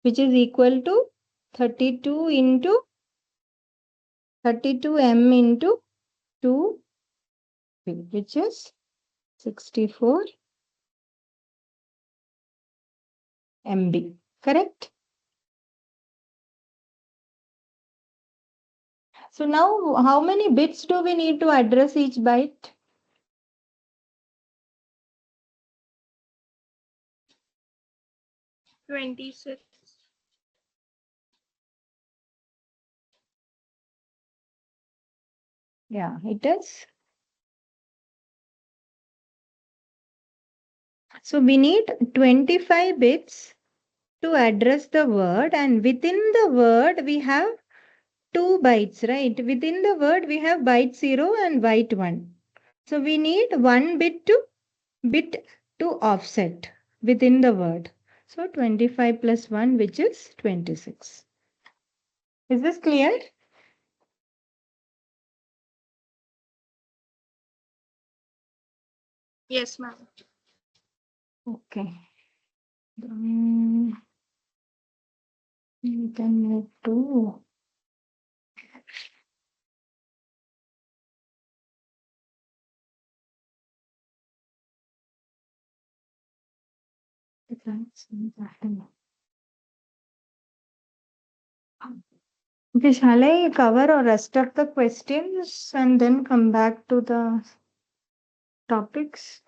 which is equal to 32 into 32 M into 2, which is 64 MB. Correct? So now how many bits do we need to address each byte? 26. Yeah, it is. So we need 25 bits to address the word, and within the word we have 2 bytes, right? Within the word we have byte 0 and byte 1. So we need 1 bit to offset within the word. So 25 plus 1, which is 26. Is this clear? Yes, ma'am. Okay. You can move to okay, shall I cover or rest of the questions and then come back to the topics?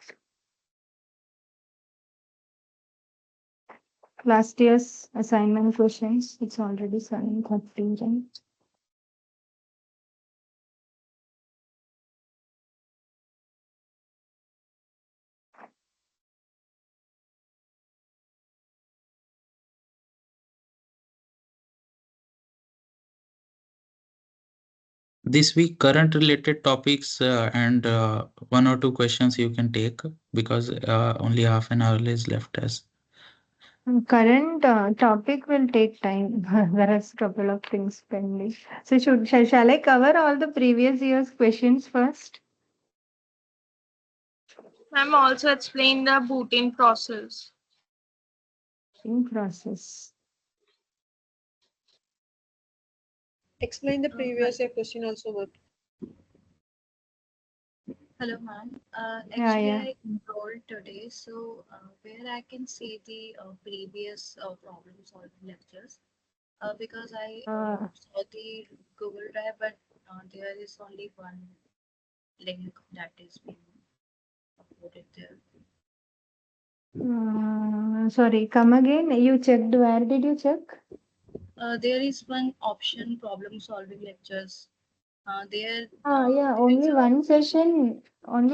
Last year's assignment questions. It's already 7:30, right? This week, current related topics and 1 or 2 questions you can take because only half an hour is left as. Current topic will take time. There are a couple of things pending. So shall I cover all the previous year's questions first? Ma'am also explain the booting process. In process. Explain the previous year question also, ma'am. Hello, ma'am. Yeah, Actually, yeah. I enrolled today, so where I can see the previous problem solving lectures, because I saw the Google Drive, but there is only one link that is being uploaded there. Sorry, come again. You checked. Where did you check? There is one option problem solving lectures. There, Yeah, there is only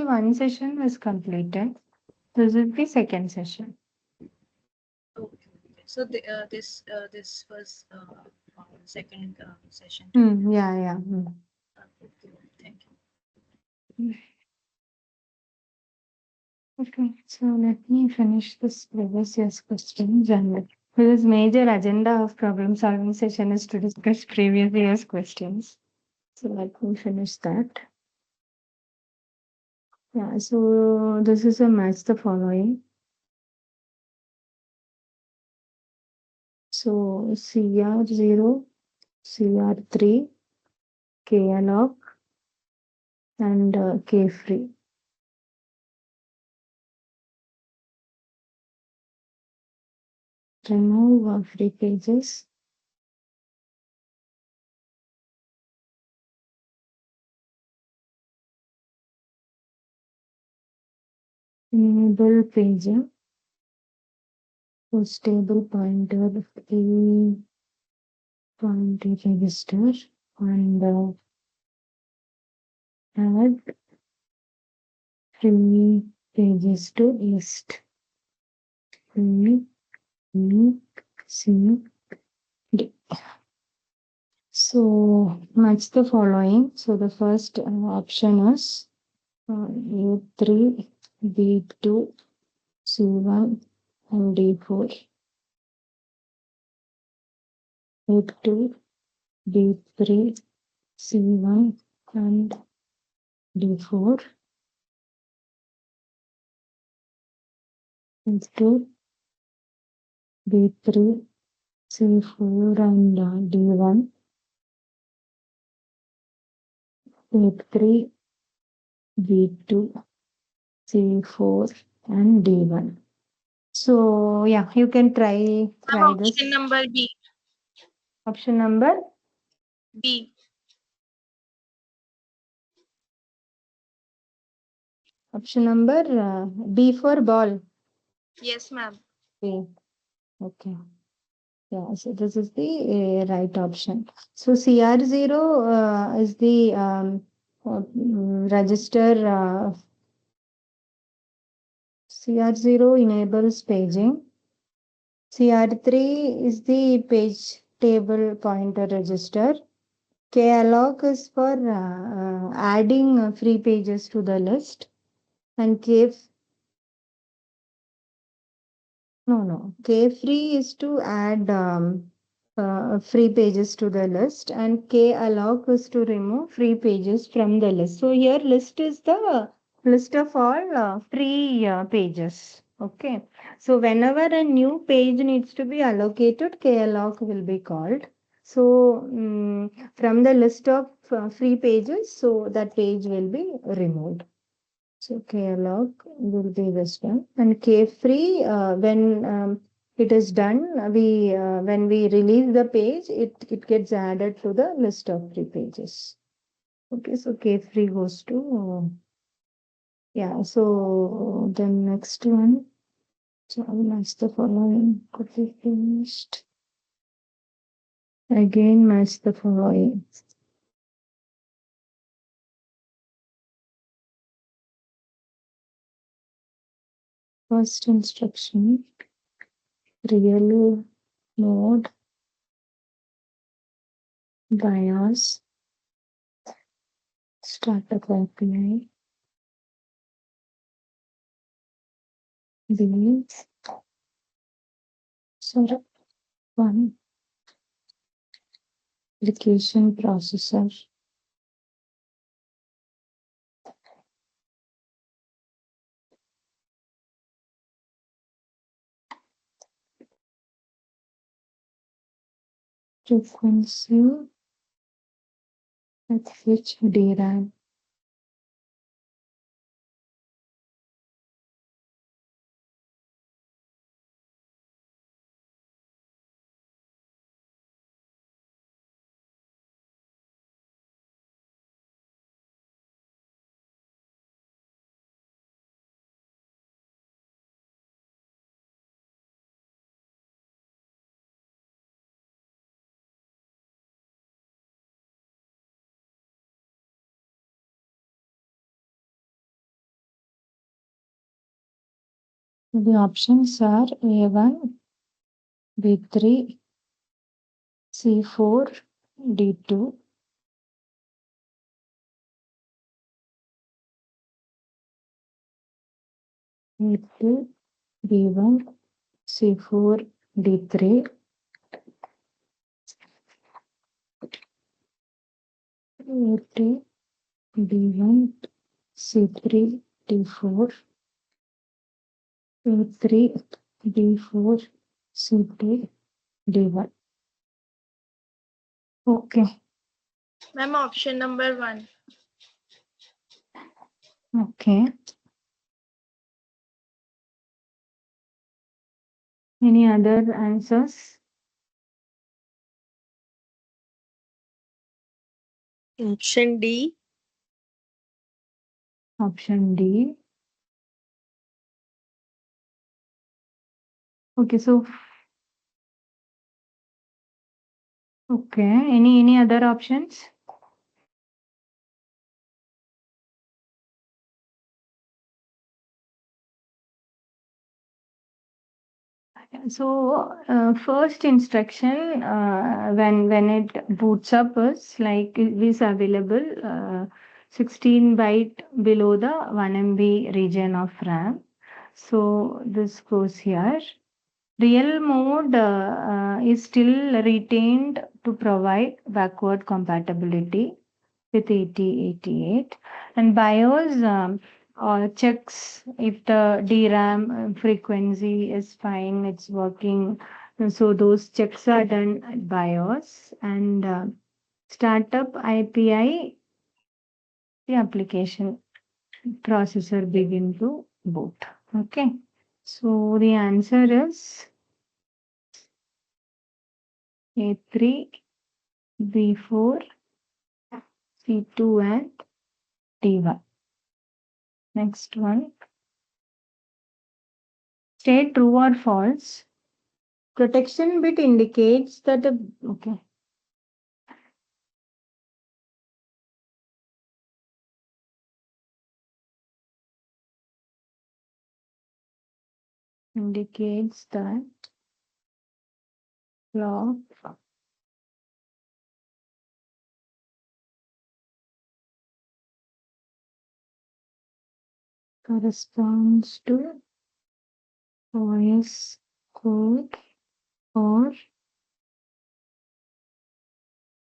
one session was completed. This is the second session. okay. So this was second session. Yeah, yeah. Okay, thank you. Okay, so let me finish this previous year's questions. And this major agenda of problem solving session is to discuss previous year's questions. So let me finish that. Yeah, so this is a match the following. So CR0, CR3, KLOC, and K free. Remove free pages. Enable pager. So stable pointer A pointer register and add free pages to list. E, E, C, D. So match the following. So the first option is A3, B2, C1, and D4. A2, B3, C1, and D4. A2, B3, C4, and D1. A3, B2, C4, and D1. So yeah, you can try this. Option number B. Option number B. Option number B for ball. Yes, ma'am. B. Okay. Yeah, so this is the right option. So CR0 is the register. CR0 enables paging. CR3 is the page table pointer register. KAlloc is for adding free pages to the list. And K-free is to add free pages to the list, and KAlloc is to remove free pages from the list. So here list is the list of all free pages. Okay. So whenever a new page needs to be allocated, KAlloc will be called. So from the list of free pages, so that page will be removed. So KLog will be this one, and K-free when it is done, when we release the page, it gets added to the list of free pages. Okay, so K-free goes to yeah. So the next one. So I will match the following. Could be finished. Again, match the following. First instruction, real mode, BIOS, startup API, B, sorry, one, application processor, frequency at which DRAM the options are A1, B3, C4, D2, A2, B1, C4, D3, A3, B1, C3, D4, A3, B4, C2, D1. Okay. Ma'am, option number 1. Okay. Any other answers? Option D. Option D. Okay, so okay. Any other options? So first instruction when it boots up is like it is available 16 byte below the 1 MB region of RAM. So this goes here. Real mode is still retained to provide backward compatibility with 8088, and BIOS checks if the DRAM frequency is fine, it's working. So those checks are done at BIOS, and startup IPI, the application processor begin to boot. Okay, so the answer is A3, B4, C2, and D1. Next one. State true or false. Protection bit indicates that a okay. Indicates that block corresponds to OS code or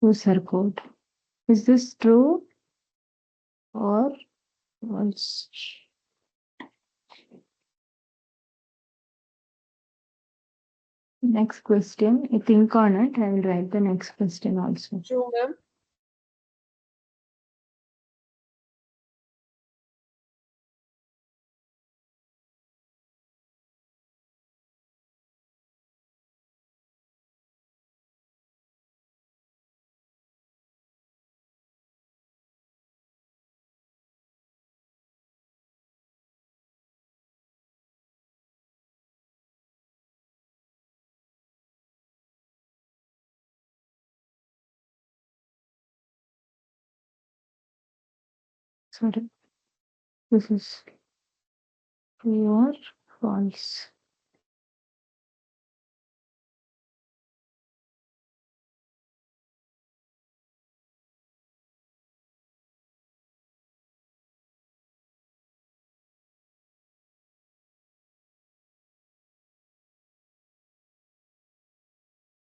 user code. Is this true or false? Next question. You think on it. I will write the next question also. True, ma'am. Sorry. This is true or false.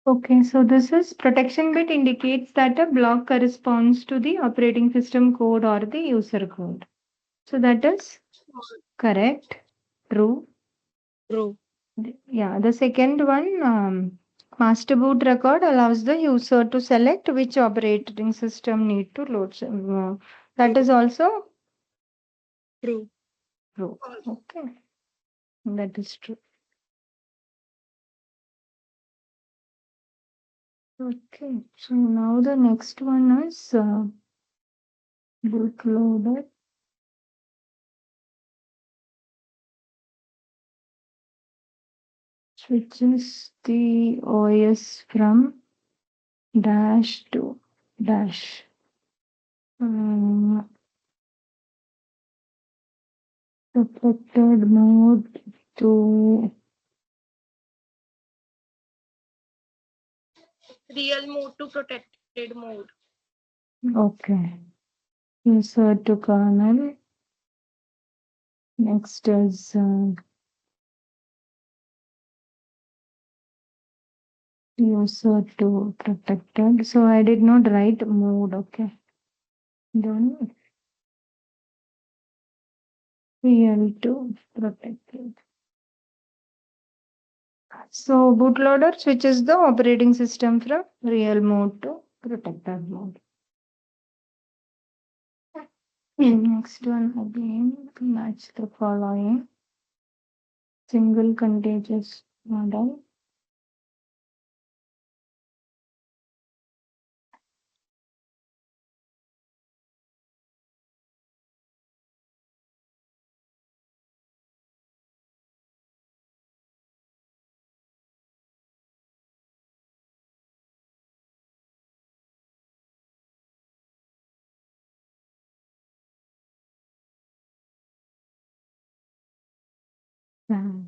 Okay, so this is protection bit indicates that a block corresponds to the operating system code or the user code. So that is correct, true. True. Yeah, the second one, Master boot record allows the user to select which operating system need to load. That is also True. true. Okay, that is true. Okay, so now the next one is bootloader. Switches the OS from dash to dash. Protected mode to Real mode to protected mode. okay. User to kernel. Next is user to protected. So I did not write mode. Okay. Then real to protected. So bootloader switches the operating system from real mode to protected mode. Next one again, match the following. Single contagious model. Hmm.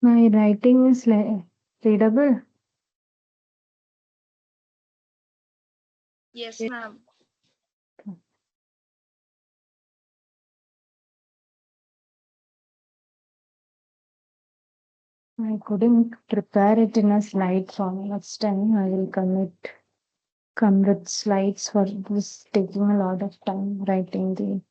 My writing is readable. Yes, Yes. ma'am. I couldn't prepare it in a slide form. Next time I will come with slides for this taking a lot of time writing the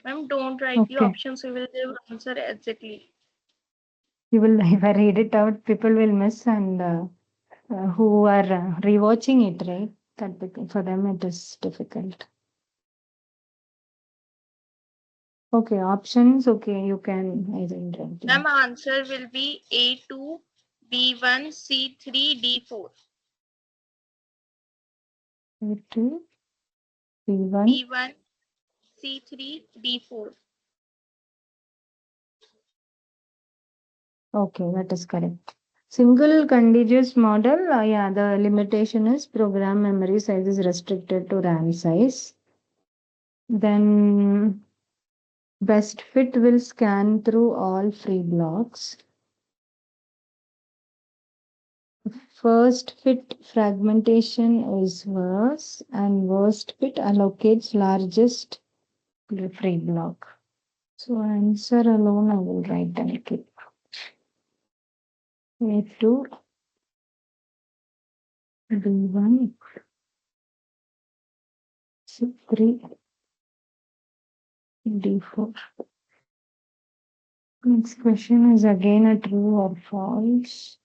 Ma'am, don't write the okay. options. We will give answer exactly. You will if I read it out, people will miss and who are rewatching it, right? For them it is difficult. Okay, options. Okay, you can identify. Ma'am, answer will be A2, B1, C3, D4. A2, B1. B1, C3, D4. Okay, that is correct. Single contiguous model, yeah, the limitation is program memory size is restricted to RAM size. Then best fit will scan through all free blocks. First fit fragmentation is worse, and worst fit allocates largest free block. So answer alone I will write and keep. A2, B1, C3, D4. Next question is again a true or false.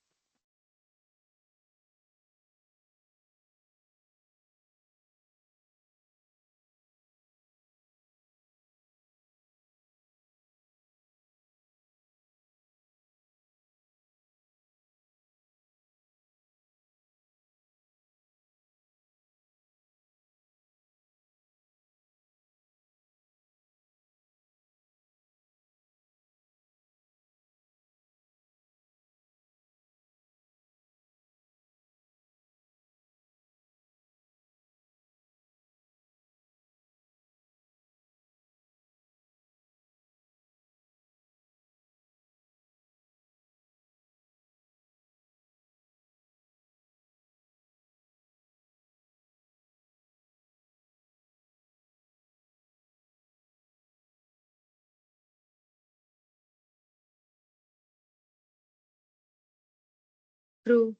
True.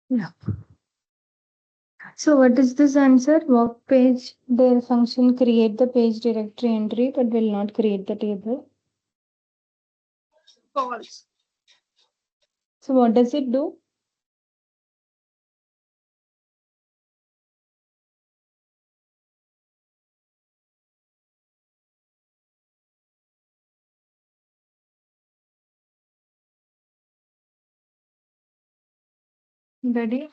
Yeah. So what is this answer? Work page their function create the page directory entry but will not create the table. False. So what does it do? Ready?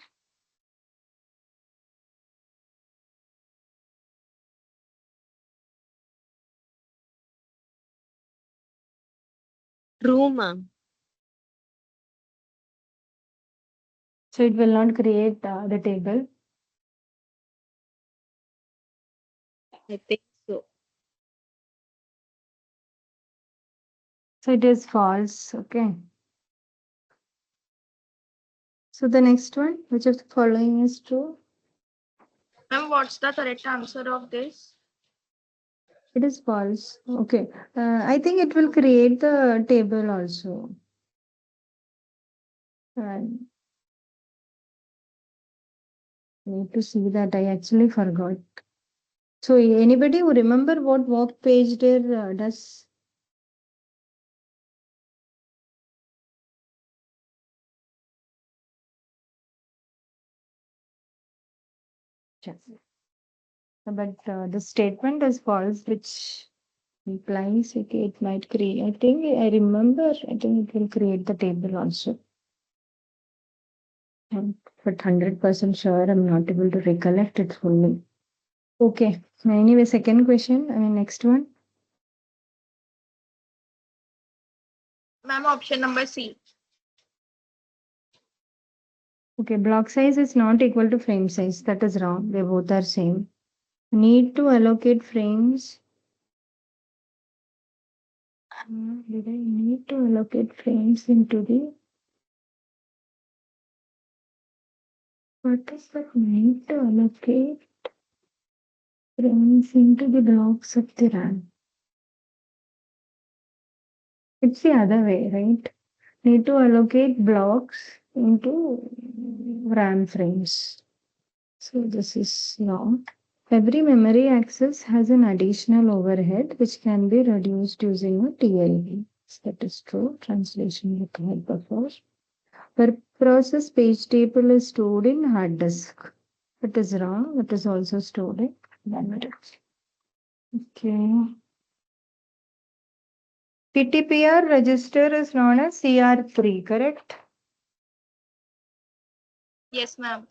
True, ma'am. So it will not create the table. I think so. So it is false. Okay. So the next one, which of the following is true? Ma'am, what's the correct answer of this? It is false. Okay. I think it will create the table also. And need to see that I actually forgot. So anybody who remember what work page there does? Yes. But the statement is false, which implies okay, it might create. I think I remember. I think it will create the table also. But 100% sure, I'm not able to recollect it fully. Okay. Anyway, second question. I mean, next one. Ma'am, option number C. Okay, block size is not equal to frame size. That is wrong. They both are same. Need to allocate frames. Did I need to allocate frames into the? What is that need to allocate frames into the blocks of the RAM? It's the other way, right? Need to allocate blocks into RAM frames. So this is wrong. Every memory access has an additional overhead which can be reduced using a TLB. That is true. Translation required before. Per process page table is stored in hard disk. It is wrong. It is also stored in memory. Okay. PTPR register is known as CR3, correct? Yes, ma'am.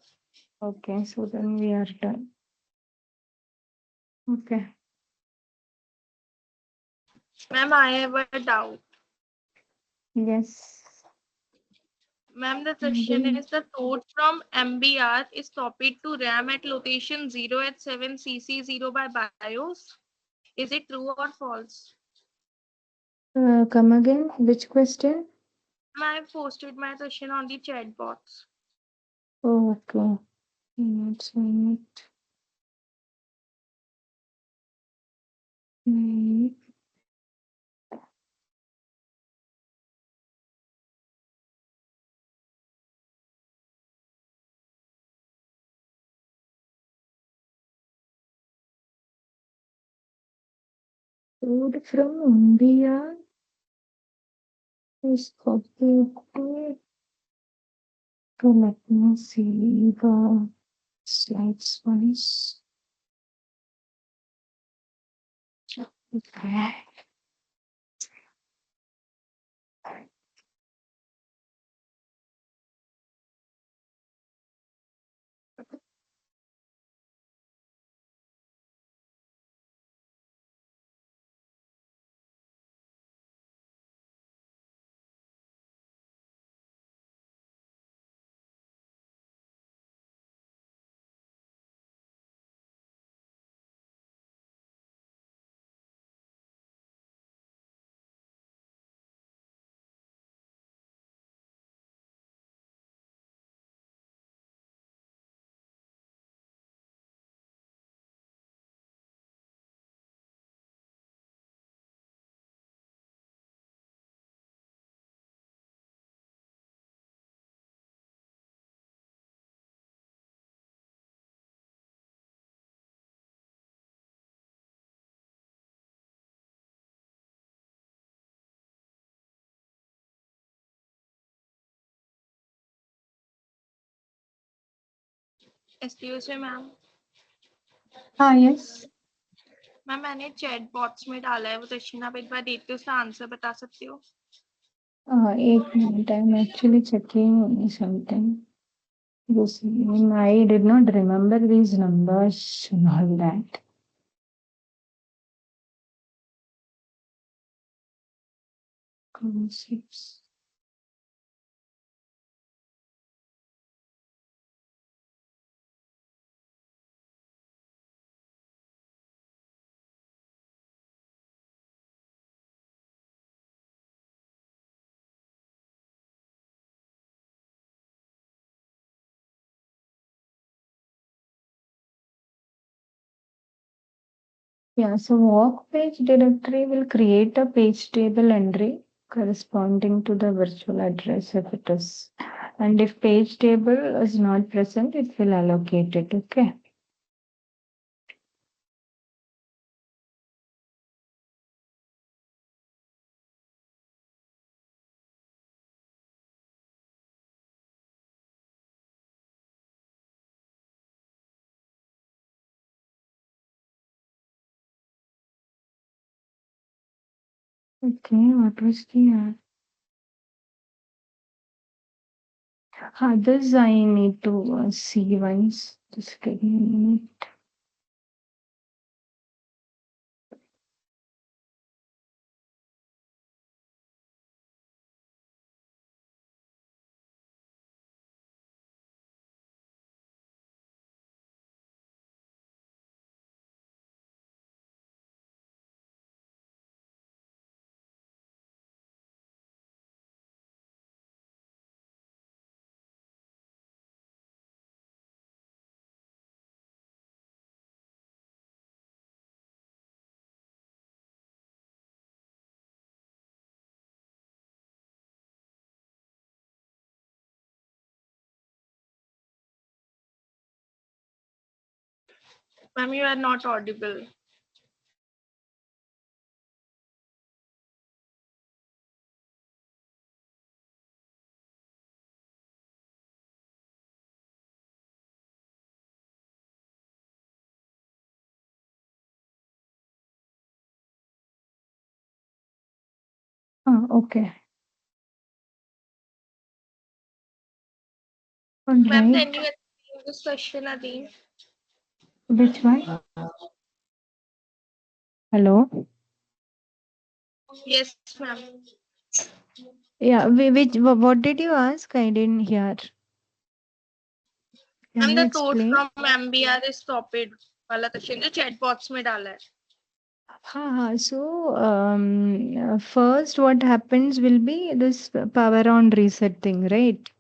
Okay, so then we are done. Okay. Ma'am, I have a doubt. Yes. Ma'am, the question is the load from MBR is copied to RAM at location 0 at 7cc0 by BIOS. Is it true or false? Come again. Which question? Ma'am, I have posted my question on the chat box. Oh, okay. Let's see it. Hmm. Food from India is copied. So let me see the slides once. Okay. Excuse me, ma'am. हाँ yes. Ma'am मैंने chat box में डाला है वो question, आप एक बार देख के उसका आंसर बता सकते हो? एक minute. I'm actually checking something. You see, I did not remember these numbers and all that. Concepts. Yeah, so work page directory will create a page table entry corresponding to the virtual address if it is. And if page table is not present, it will allocate it. Okay. Okay, what was the this I need to see once. Just give me a minute. Ma'am, you are not audible. Okay. All Ma'am, right. can you explain this question again? Which one? Hello? Yes, ma'am. Yeah, what did you ask? I didn't hear. Can ma'am you the tote explain? From MBR is topped वाला question जो chat box में डाला है. Ha, so first what happens will be this power on reset thing, right?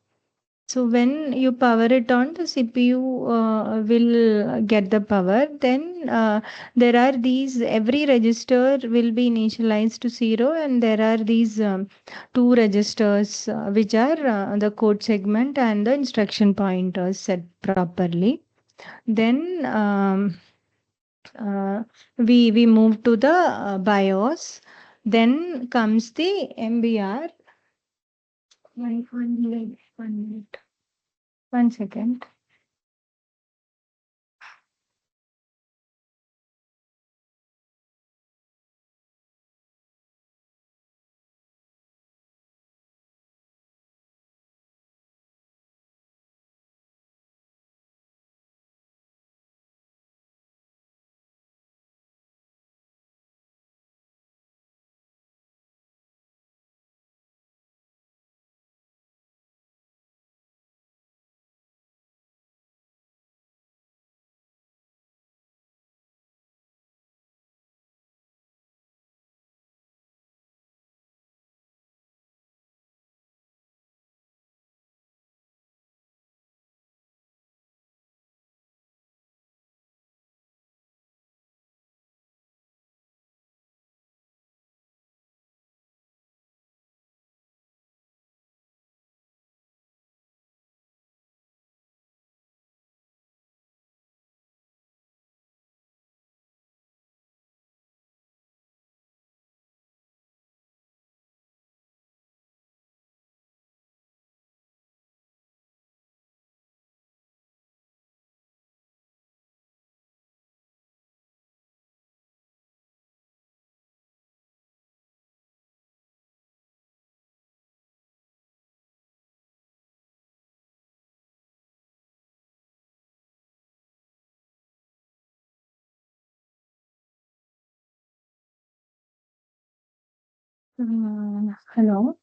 So when you power it on, the CPU will get the power. Then there are these, every register will be initialized to 0, and there are these two registers which are the code segment and the instruction pointers set properly. Then we move to the BIOS. Then comes the MBR. One minute. 1 second. Hello.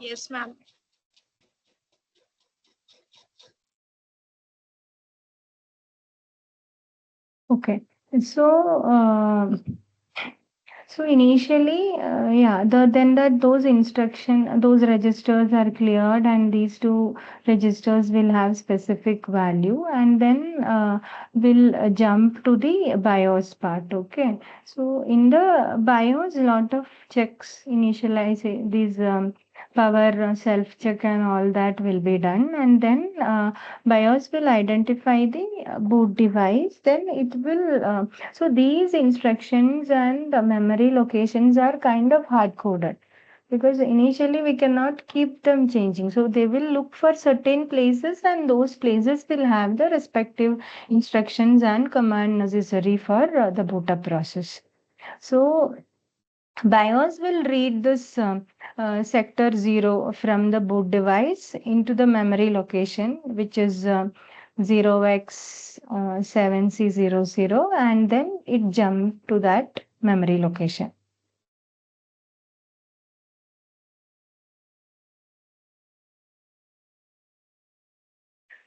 Yes ma'am. Okay. So, so initially, yeah, then that those registers are cleared, and these two registers will have specific value, and then we'll jump to the BIOS part. Okay. So in the BIOS, lot of checks initialize these power self check and all that will be done, and then BIOS will identify the boot device. Then it will so these instructions and the memory locations are kind of hard coded, because initially we cannot keep them changing. So they will look for certain places, and those places will have the respective instructions and command necessary for the boot up process. So BIOS will read this sector 0 from the boot device into the memory location, which is 0x7C00, and then it jump to that memory location.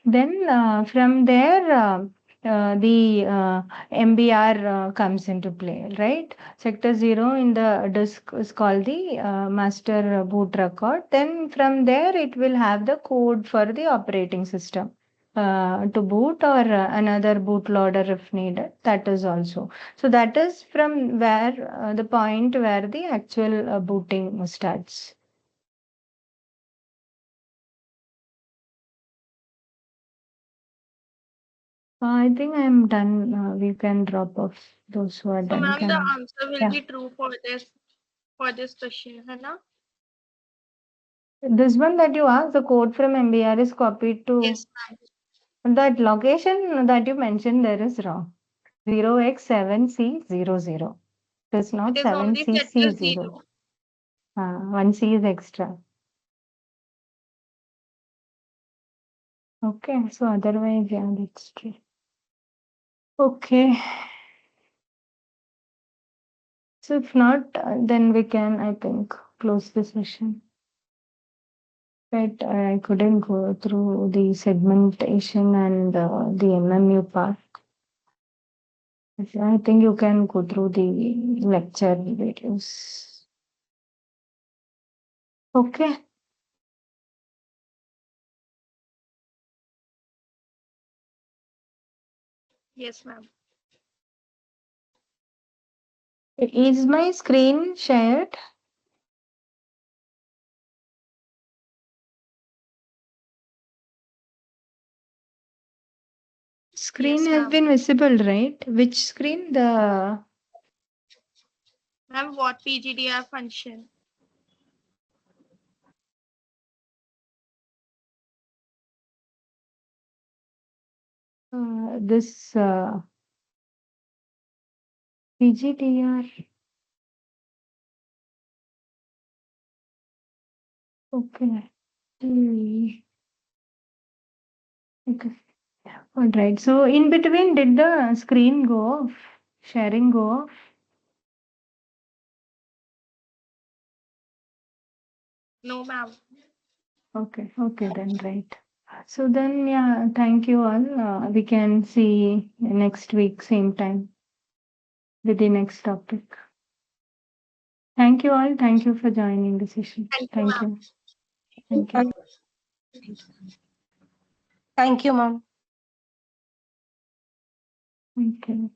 Then from there, the MBR comes into play, right? Sector 0 in the disk is called the master boot record. Then from there, it will have the code for the operating system to boot, or another bootloader if needed. That is also. So that is from where the point where the actual booting starts. I think I'm done. We can drop off. Those who are So done ma'am the can. Answer will Yeah. Be true for this question है ना. This one that you asked, the code from MBR is copied to yes ma'am. that location that you mentioned there is wrong. 0x7C00. It's not it is only sector 7CC0. 0. 1C is extra. Okay, so otherwise, yeah, that's true. Okay. So if not, then we can, I think, close the session. But I couldn't go through the segmentation and the MMU part. I think you can go through the lecture videos. Okay. Yes, ma'am. Is my screen shared? Screen Yes, has ma'am. been visible, right? Which screen? The Ma'am, what PGDR function? this PGTR. Okay. Okay. All right. So in between, did the screen go off? Sharing go off? No, ma'am. Okay. Okay, then right. So then, yeah, thank you all. We can see next week, same time, with the next topic. Thank you all. Thank you for joining the session. Thank you, Thank you. Thank you. Thank you, ma'am. Thank you.